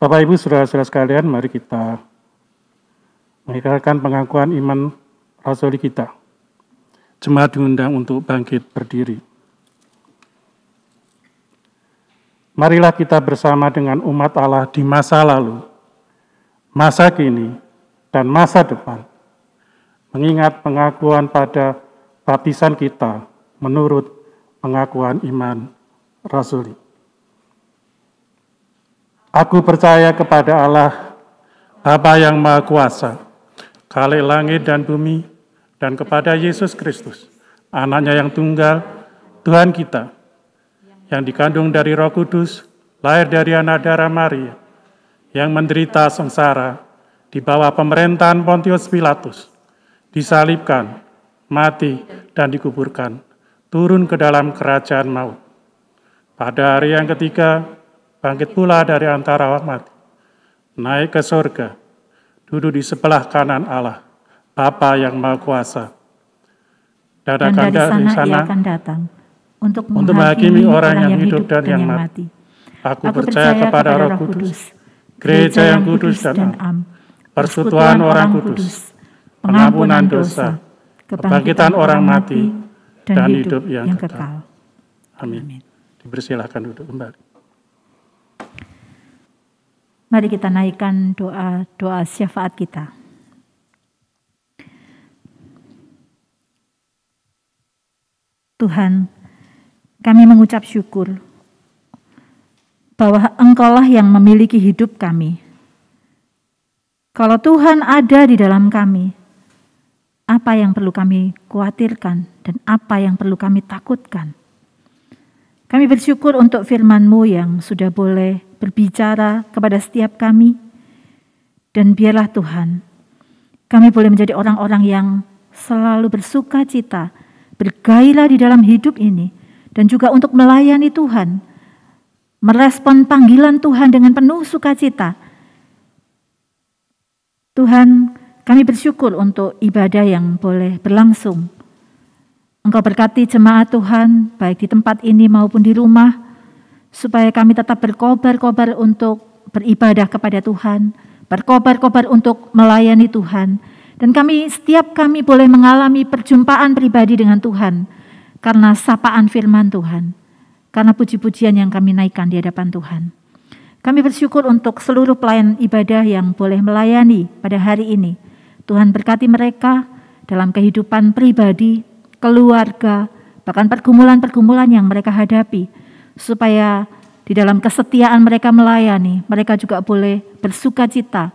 Bapak Ibu saudara-saudara sekalian, mari kita mengikrarkan pengakuan iman rasuli kita. Jemaat diundang untuk bangkit berdiri. Marilah kita bersama dengan umat Allah di masa lalu, masa kini, dan masa depan, mengingat pengakuan pada baptisan kita menurut pengakuan iman rasuli. Aku percaya kepada Allah, Bapa yang Maha Kuasa, Khalik langit dan bumi, dan kepada Yesus Kristus, Anaknya yang tunggal, Tuhan kita, yang dikandung dari Roh Kudus, lahir dari anak darah Maria, yang menderita sengsara di bawah pemerintahan Pontius Pilatus, disalibkan, mati, dan dikuburkan, turun ke dalam kerajaan maut. Pada hari yang ketiga, bangkit pula dari antara orang mati, naik ke surga, duduk di sebelah kanan Allah, Bapa yang Maha Kuasa. Dan akan dari sana akan datang untuk menghakimi orang yang hidup dan yang mati. Aku percaya kepada Roh Kudus, gereja yang kudus dan am, persekutuan orang kudus, pengampunan dosa, kebangkitan orang mati, dan hidup yang kekal. Amin. Dipersilakan duduk kembali. Mari kita naikkan doa syafaat kita. Tuhan, kami mengucap syukur bahwa Engkau-lah yang memiliki hidup kami. Kalau Tuhan ada di dalam kami, apa yang perlu kami khawatirkan dan apa yang perlu kami takutkan? Kami bersyukur untuk firman-Mu yang sudah boleh berbicara kepada setiap kami. Dan biarlah Tuhan, kami boleh menjadi orang-orang yang selalu bersuka cita, bergairah di dalam hidup ini, dan juga untuk melayani Tuhan, merespon panggilan Tuhan dengan penuh sukacita. Tuhan, kami bersyukur untuk ibadah yang boleh berlangsung. Engkau berkati jemaat Tuhan, baik di tempat ini maupun di rumah. supaya kami tetap berkobar-kobar untuk beribadah kepada Tuhan, berkobar-kobar untuk melayani Tuhan. Dan setiap kami boleh mengalami perjumpaan pribadi dengan Tuhan karena sapaan firman Tuhan, karena puji-pujian yang kami naikkan di hadapan Tuhan. Kami bersyukur untuk seluruh pelayan ibadah yang boleh melayani pada hari ini. Tuhan berkati mereka dalam kehidupan pribadi, keluarga, bahkan pergumulan-pergumulan yang mereka hadapi, supaya di dalam kesetiaan mereka melayani, mereka juga boleh bersukacita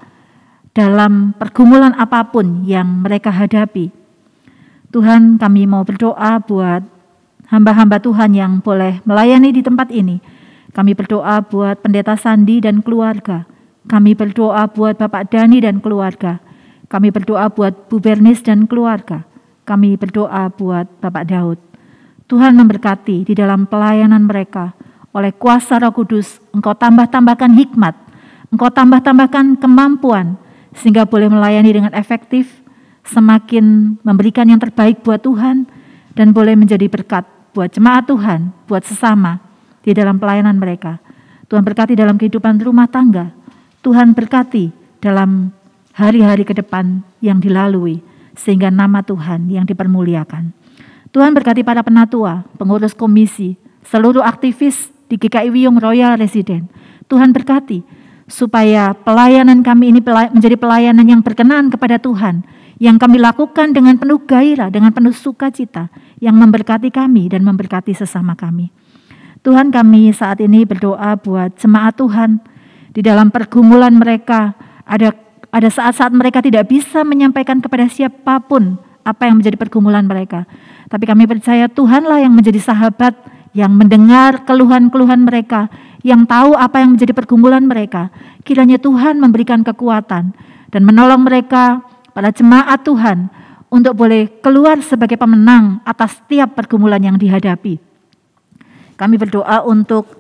dalam pergumulan apapun yang mereka hadapi. Tuhan, kami mau berdoa buat hamba-hamba Tuhan yang boleh melayani di tempat ini. Kami berdoa buat Pendeta Sandi dan keluarga. Kami berdoa buat Bapak Dani dan keluarga. Kami berdoa buat Bu Bernis dan keluarga. Kami berdoa buat Bapak Daud. Tuhan memberkati di dalam pelayanan mereka. Oleh kuasa Roh Kudus, Engkau tambah-tambahkan hikmat, Engkau tambah-tambahkan kemampuan, sehingga boleh melayani dengan efektif, semakin memberikan yang terbaik buat Tuhan, dan boleh menjadi berkat buat jemaat Tuhan, buat sesama di dalam pelayanan mereka. Tuhan berkati dalam kehidupan rumah tangga. Tuhan berkati dalam hari-hari ke depan yang dilalui, sehingga nama Tuhan yang dipermuliakan. Tuhan berkati para penatua, pengurus komisi, seluruh aktivis di GKI Wiyung Royal Resident. Tuhan berkati supaya pelayanan kami ini menjadi pelayanan yang berkenan kepada Tuhan, yang kami lakukan dengan penuh gairah, dengan penuh sukacita, yang memberkati kami dan memberkati sesama kami. Tuhan, kami saat ini berdoa buat jemaat Tuhan di dalam pergumulan mereka. Ada saat-saat mereka tidak bisa menyampaikan kepada siapapun apa yang menjadi pergumulan mereka. Tapi kami percaya Tuhanlah yang menjadi sahabat, yang mendengar keluhan-keluhan mereka, yang tahu apa yang menjadi pergumulan mereka. Kiranya Tuhan memberikan kekuatan dan menolong mereka, para jemaat Tuhan, untuk boleh keluar sebagai pemenang atas setiap pergumulan yang dihadapi. Kami berdoa untuk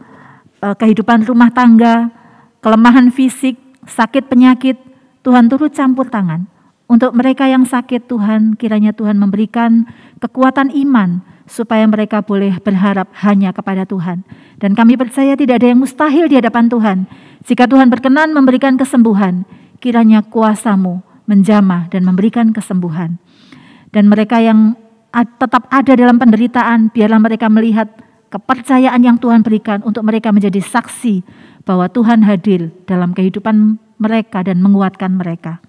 kehidupan rumah tangga, kelemahan fisik, sakit penyakit. Tuhan turut campur tangan. Untuk mereka yang sakit, Tuhan, kiranya Tuhan memberikan kekuatan iman supaya mereka boleh berharap hanya kepada Tuhan. Dan kami percaya tidak ada yang mustahil di hadapan Tuhan. Jika Tuhan berkenan memberikan kesembuhan, kiranya kuasa-Mu menjamah dan memberikan kesembuhan. Dan mereka yang tetap ada dalam penderitaan, biarlah mereka melihat kepercayaan yang Tuhan berikan untuk mereka menjadi saksi bahwa Tuhan hadir dalam kehidupan mereka dan menguatkan mereka.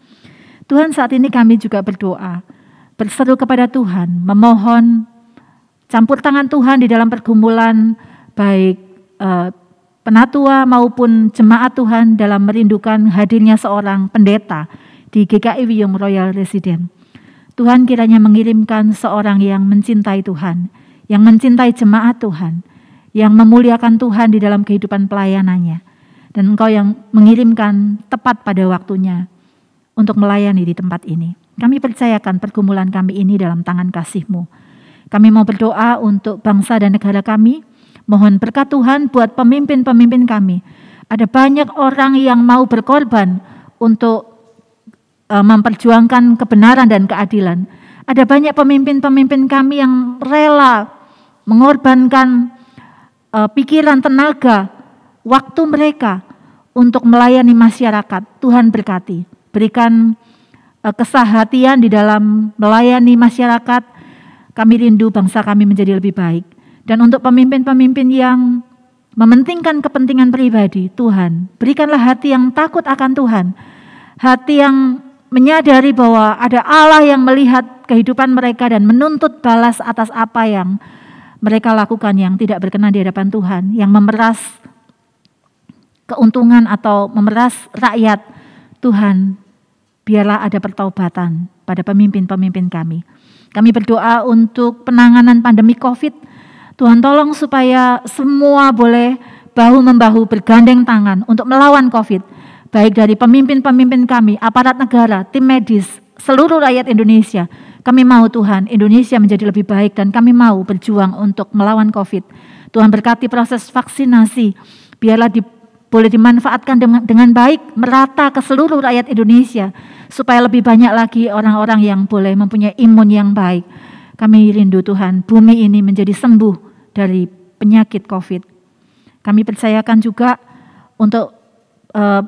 Tuhan, saat ini kami juga berdoa, berseru kepada Tuhan, memohon campur tangan Tuhan di dalam pergumulan baik penatua maupun jemaat Tuhan dalam merindukan hadirnya seorang pendeta di GKI Wiyung Royal Resident. Tuhan kiranya mengirimkan seorang yang mencintai Tuhan, yang mencintai jemaat Tuhan, yang memuliakan Tuhan di dalam kehidupan pelayanannya. Dan Engkau yang mengirimkan tepat pada waktunya untuk melayani di tempat ini. Kami percayakan pergumulan kami ini dalam tangan kasih-Mu. Kami mau berdoa untuk bangsa dan negara kami. Mohon berkat Tuhan buat pemimpin-pemimpin kami. Ada banyak orang yang mau berkorban untuk memperjuangkan kebenaran dan keadilan. Ada banyak pemimpin-pemimpin kami yang rela mengorbankan pikiran, tenaga, waktu mereka untuk melayani masyarakat. Tuhan berkati. Berikan kesehatian di dalam melayani masyarakat. Kami rindu bangsa kami menjadi lebih baik. Dan untuk pemimpin-pemimpin yang mementingkan kepentingan pribadi, Tuhan, berikanlah hati yang takut akan Tuhan. Hati yang menyadari bahwa ada Allah yang melihat kehidupan mereka dan menuntut balas atas apa yang mereka lakukan yang tidak berkenan di hadapan Tuhan, yang memeras keuntungan atau memeras rakyat. Tuhan, biarlah ada pertaubatan pada pemimpin-pemimpin kami. Kami berdoa untuk penanganan pandemi COVID. Tuhan tolong supaya semua boleh bahu-membahu bergandeng tangan untuk melawan COVID. Baik dari pemimpin-pemimpin kami, aparat negara, tim medis, seluruh rakyat Indonesia. Kami mau Tuhan, Indonesia menjadi lebih baik dan kami mau berjuang untuk melawan COVID. Tuhan berkati proses vaksinasi. Biarlah boleh dimanfaatkan dengan baik, merata ke seluruh rakyat Indonesia, supaya lebih banyak lagi orang-orang yang boleh mempunyai imun yang baik. Kami rindu Tuhan, bumi ini menjadi sembuh dari penyakit COVID. Kami percayakan juga untuk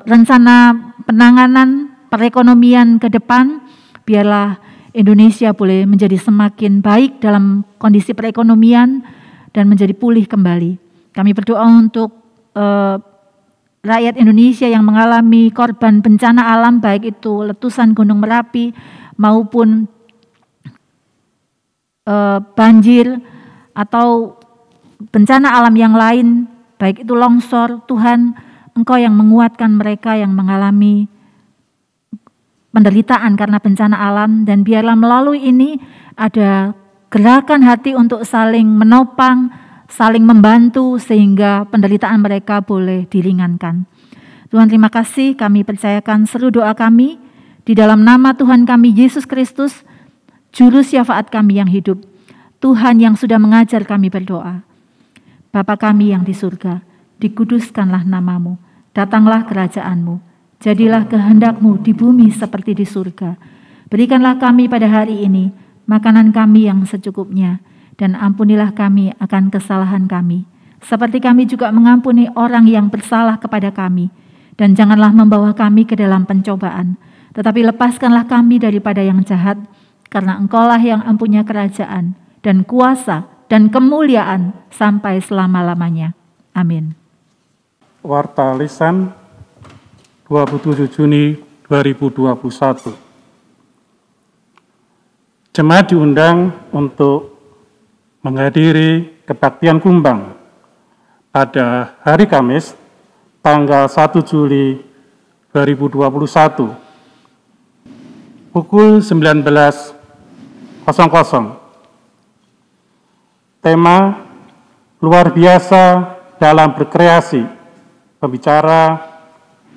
rencana penanganan perekonomian ke depan, biarlah Indonesia boleh menjadi semakin baik dalam kondisi perekonomian dan menjadi pulih kembali. Kami berdoa untuk rakyat Indonesia yang mengalami korban bencana alam, baik itu letusan Gunung Merapi maupun banjir atau bencana alam yang lain, baik itu longsor. Tuhan, Engkau yang menguatkan mereka yang mengalami penderitaan karena bencana alam, dan biarlah melalui ini ada gerakan hati untuk saling menopang, saling membantu sehingga penderitaan mereka boleh diringankan. Tuhan, terima kasih, kami percayakan seluruh doa kami di dalam nama Tuhan kami Yesus Kristus, Juru Syafaat kami yang hidup, Tuhan yang sudah mengajar kami berdoa. Bapa kami yang di surga, dikuduskanlah namamu, datanglah kerajaan-Mu, jadilah kehendak-Mu di bumi seperti di surga. Berikanlah kami pada hari ini makanan kami yang secukupnya, dan ampunilah kami akan kesalahan kami, seperti kami juga mengampuni orang yang bersalah kepada kami. Dan janganlah membawa kami ke dalam pencobaan, tetapi lepaskanlah kami daripada yang jahat, karena Engkaulah yang empunya kerajaan dan kuasa dan kemuliaan sampai selama-lamanya. Amin. Warta Lisan 27 Juni 2021. Jemaat diundang untuk menghadiri kebaktian kumbang pada hari Kamis tanggal 1 Juli 2021 pukul 19.00. Tema luar biasa dalam berkreasi. Pembicara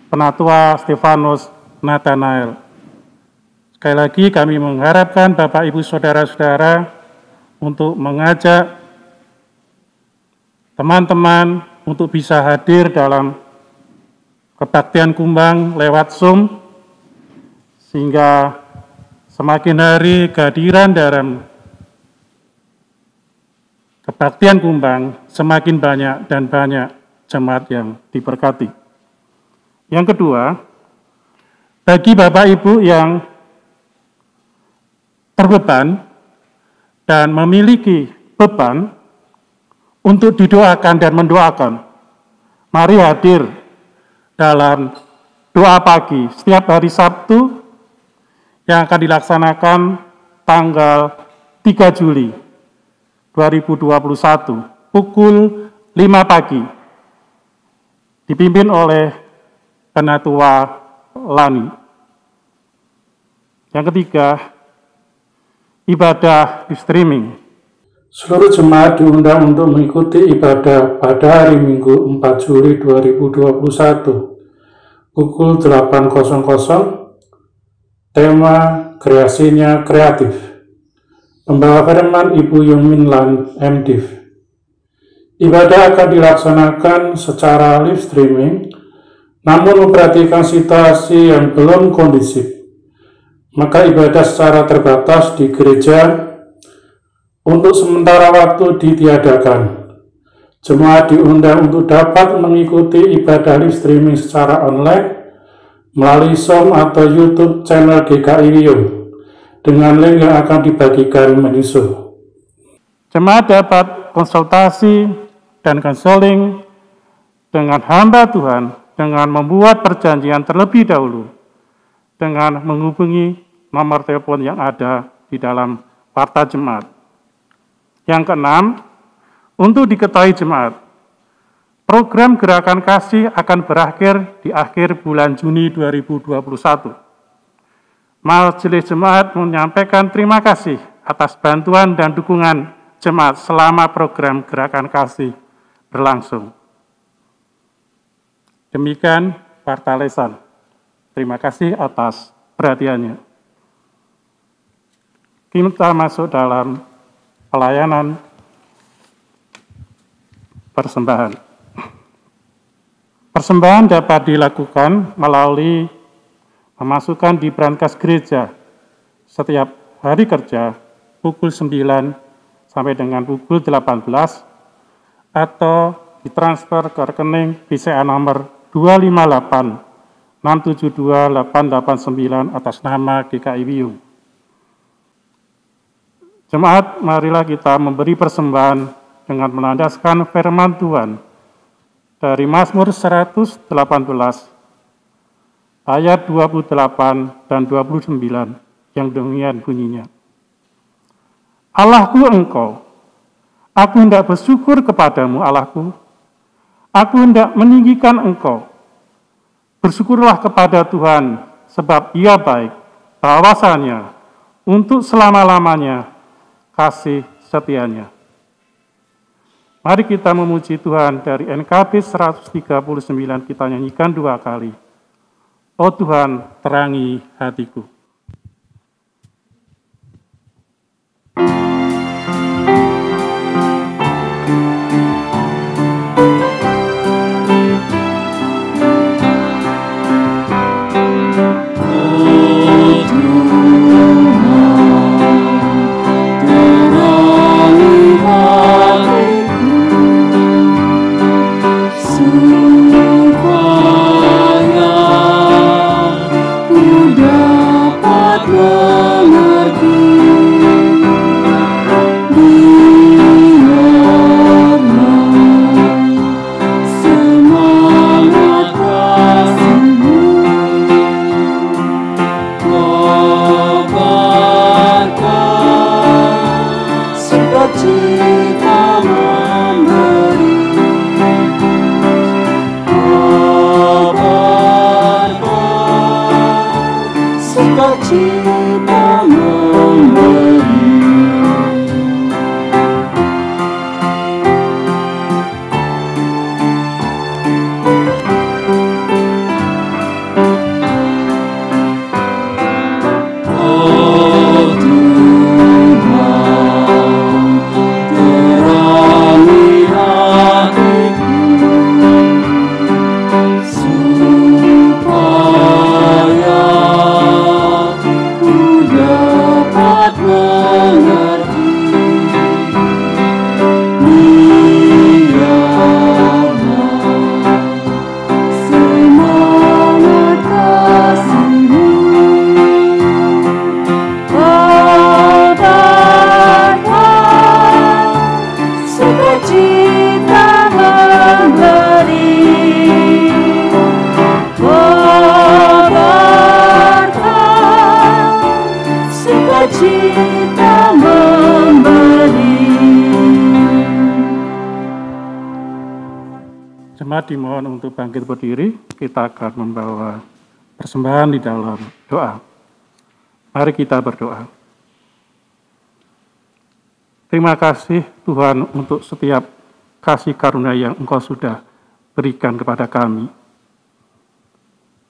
Penatua Stefanus Nathanael. Sekali lagi kami mengharapkan Bapak Ibu Saudara-saudara untuk mengajak teman-teman untuk bisa hadir dalam kebaktian kumbang lewat Zoom, sehingga semakin hari kehadiran dalam kebaktian kumbang semakin banyak dan banyak jemaat yang diberkati. Yang kedua, bagi Bapak Ibu yang terbeban dan memiliki beban untuk didoakan dan mendoakan, mari hadir dalam doa pagi setiap hari Sabtu yang akan dilaksanakan tanggal 3 Juli 2021 pukul 5 pagi, dipimpin oleh Penatua Lani. Yang ketiga, ibadah di streaming. Seluruh jemaat diundang untuk mengikuti ibadah pada hari Minggu 4 Juli 2021 pukul 8.00. Tema kreasinya kreatif. Pembawa firman Ibu Yungmin Lan, MDiv. Ibadah akan dilaksanakan secara live streaming, namun memperhatikan situasi yang belum kondusif, maka ibadah secara terbatas di gereja untuk sementara waktu ditiadakan. Jemaat diundang untuk dapat mengikuti ibadah live streaming secara online melalui Zoom atau YouTube channel GKI Wiyung dengan link yang akan dibagikan menyusul. Jemaat dapat konsultasi dan konseling dengan hamba Tuhan dengan membuat perjanjian terlebih dahulu dengan menghubungi nomor telepon yang ada di dalam warta jemaat. Yang keenam, untuk diketahui jemaat, program Gerakan Kasih akan berakhir di akhir bulan Juni 2021. Majelis Jemaat menyampaikan terima kasih atas bantuan dan dukungan jemaat selama program Gerakan Kasih berlangsung. Demikian Warta Lisan. Terima kasih atas perhatiannya. Kita masuk dalam pelayanan persembahan. Persembahan dapat dilakukan melalui memasukkan di brankas gereja setiap hari kerja pukul 9 sampai dengan pukul 18 atau ditransfer ke rekening BCA nomor 258-672-889 atas nama GKI Wiyung. Jemaat, marilah kita memberi persembahan dengan menandaskan firman Tuhan dari Mazmur 118 ayat 28 dan 29 yang demikian bunyinya. Allahku Engkau, aku hendak bersyukur kepadamu Allahku, aku hendak meninggikan Engkau. Bersyukurlah kepada Tuhan, sebab Ia baik, bahwasanya untuk selama-lamanya kasih setianya. Mari kita memuji Tuhan dari NKB 139, kita nyanyikan 2 kali. Oh Tuhan, terangi hatiku. Jemaat dimohon untuk bangkit berdiri, kita akan membawa persembahan di dalam doa. Mari kita berdoa. Terima kasih Tuhan untuk setiap kasih karunia yang Engkau sudah berikan kepada kami.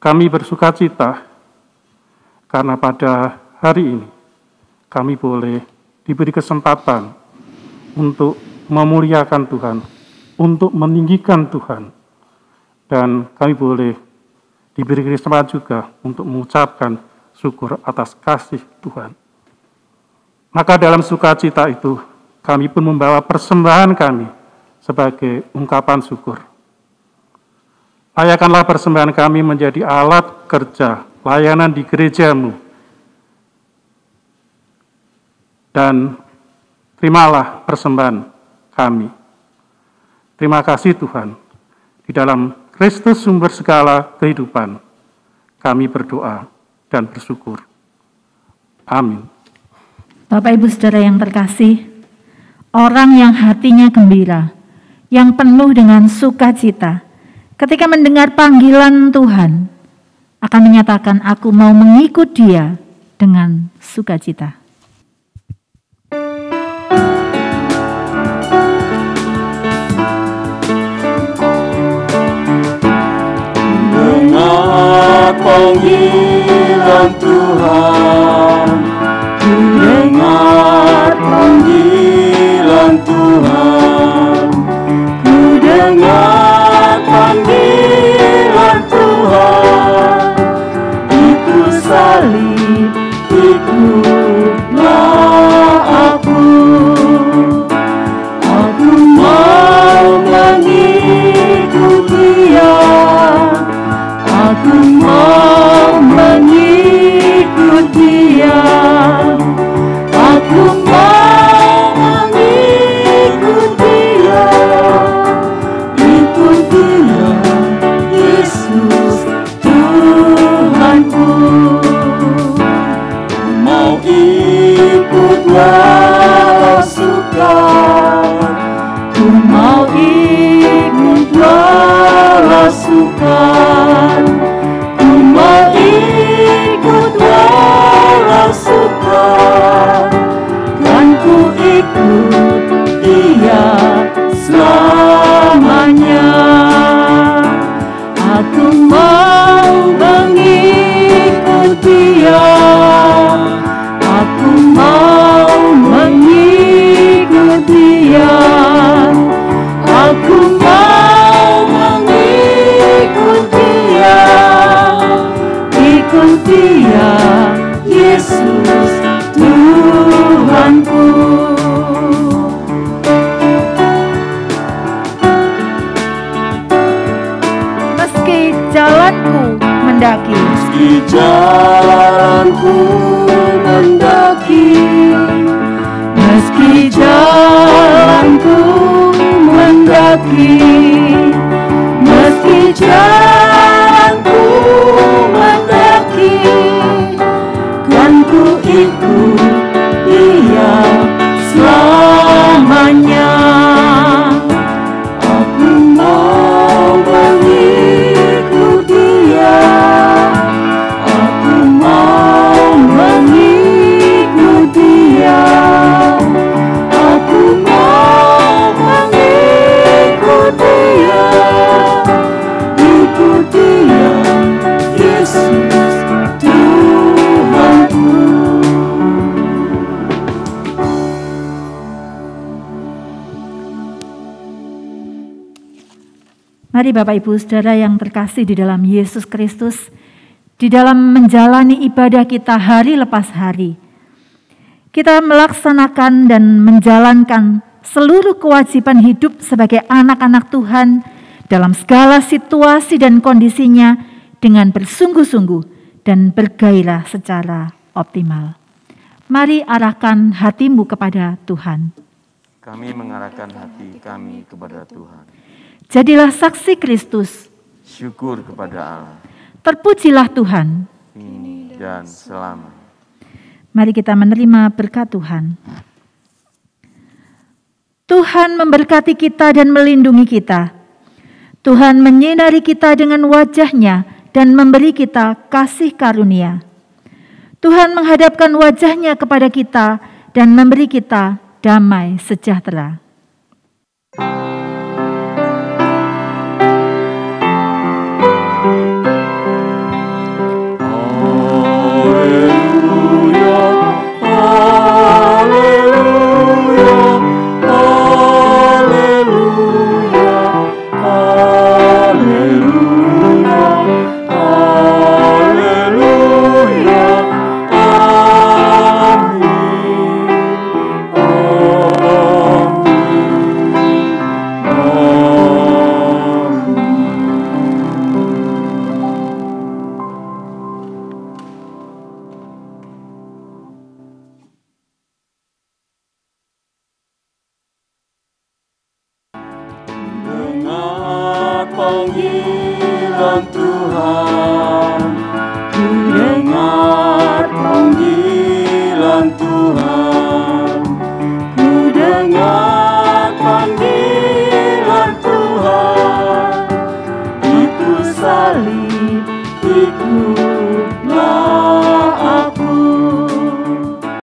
Kami bersuka cita karena pada hari ini kami boleh diberi kesempatan untuk memuliakan Tuhan, untuk meninggikan Tuhan, dan kami boleh diberi kesempatan juga untuk mengucapkan syukur atas kasih Tuhan. Maka dalam sukacita itu, kami pun membawa persembahan kami sebagai ungkapan syukur. Layakkanlah persembahan kami menjadi alat kerja, layanan di gereja-Mu, dan terimalah persembahan kami. Terima kasih Tuhan, di dalam Kristus sumber segala kehidupan, kami berdoa dan bersyukur. Amin. Bapak Ibu Saudara yang terkasih, orang yang hatinya gembira, yang penuh dengan sukacita, ketika mendengar panggilan Tuhan, akan menyatakan, aku mau mengikut Dia dengan sukacita. Panggilan Tuhan, ku dengar panggilan Tuhan, ku dengar panggilan Tuhan, ikut salib, ikutlah aku mau mengikut meski jalanku mendaki, meski jalanku mendaki, meski jalanku mendaki, kan ku ikut Dia selamanya. Aku mau mengikut Dia, aku mau mengikut Dia, aku mau mengikut Dia, ikut Dia, Yesus Tuhanku. Mari Bapak Ibu Saudara yang terkasih di dalam Yesus Kristus, di dalam menjalani ibadah kita hari lepas hari, kita melaksanakan dan menjalankan seluruh kewajiban hidup sebagai anak-anak Tuhan dalam segala situasi dan kondisinya dengan bersungguh-sungguh dan bergairah secara optimal. Mari arahkan hatimu kepada Tuhan. Kami mengarahkan hati kami kepada Tuhan. Jadilah saksi Kristus. Syukur kepada Allah. Terpujilah Tuhan. Kini dan selama. Mari kita menerima berkat Tuhan. Tuhan memberkati kita dan melindungi kita. Tuhan menyinari kita dengan wajah-Nya dan memberi kita kasih karunia. Tuhan menghadapkan wajah-Nya kepada kita dan memberi kita damai sejahtera. Panggilan Tuhan, ku dengar panggilan Tuhan, ku dengar panggilan Tuhan, ikut salib, ikut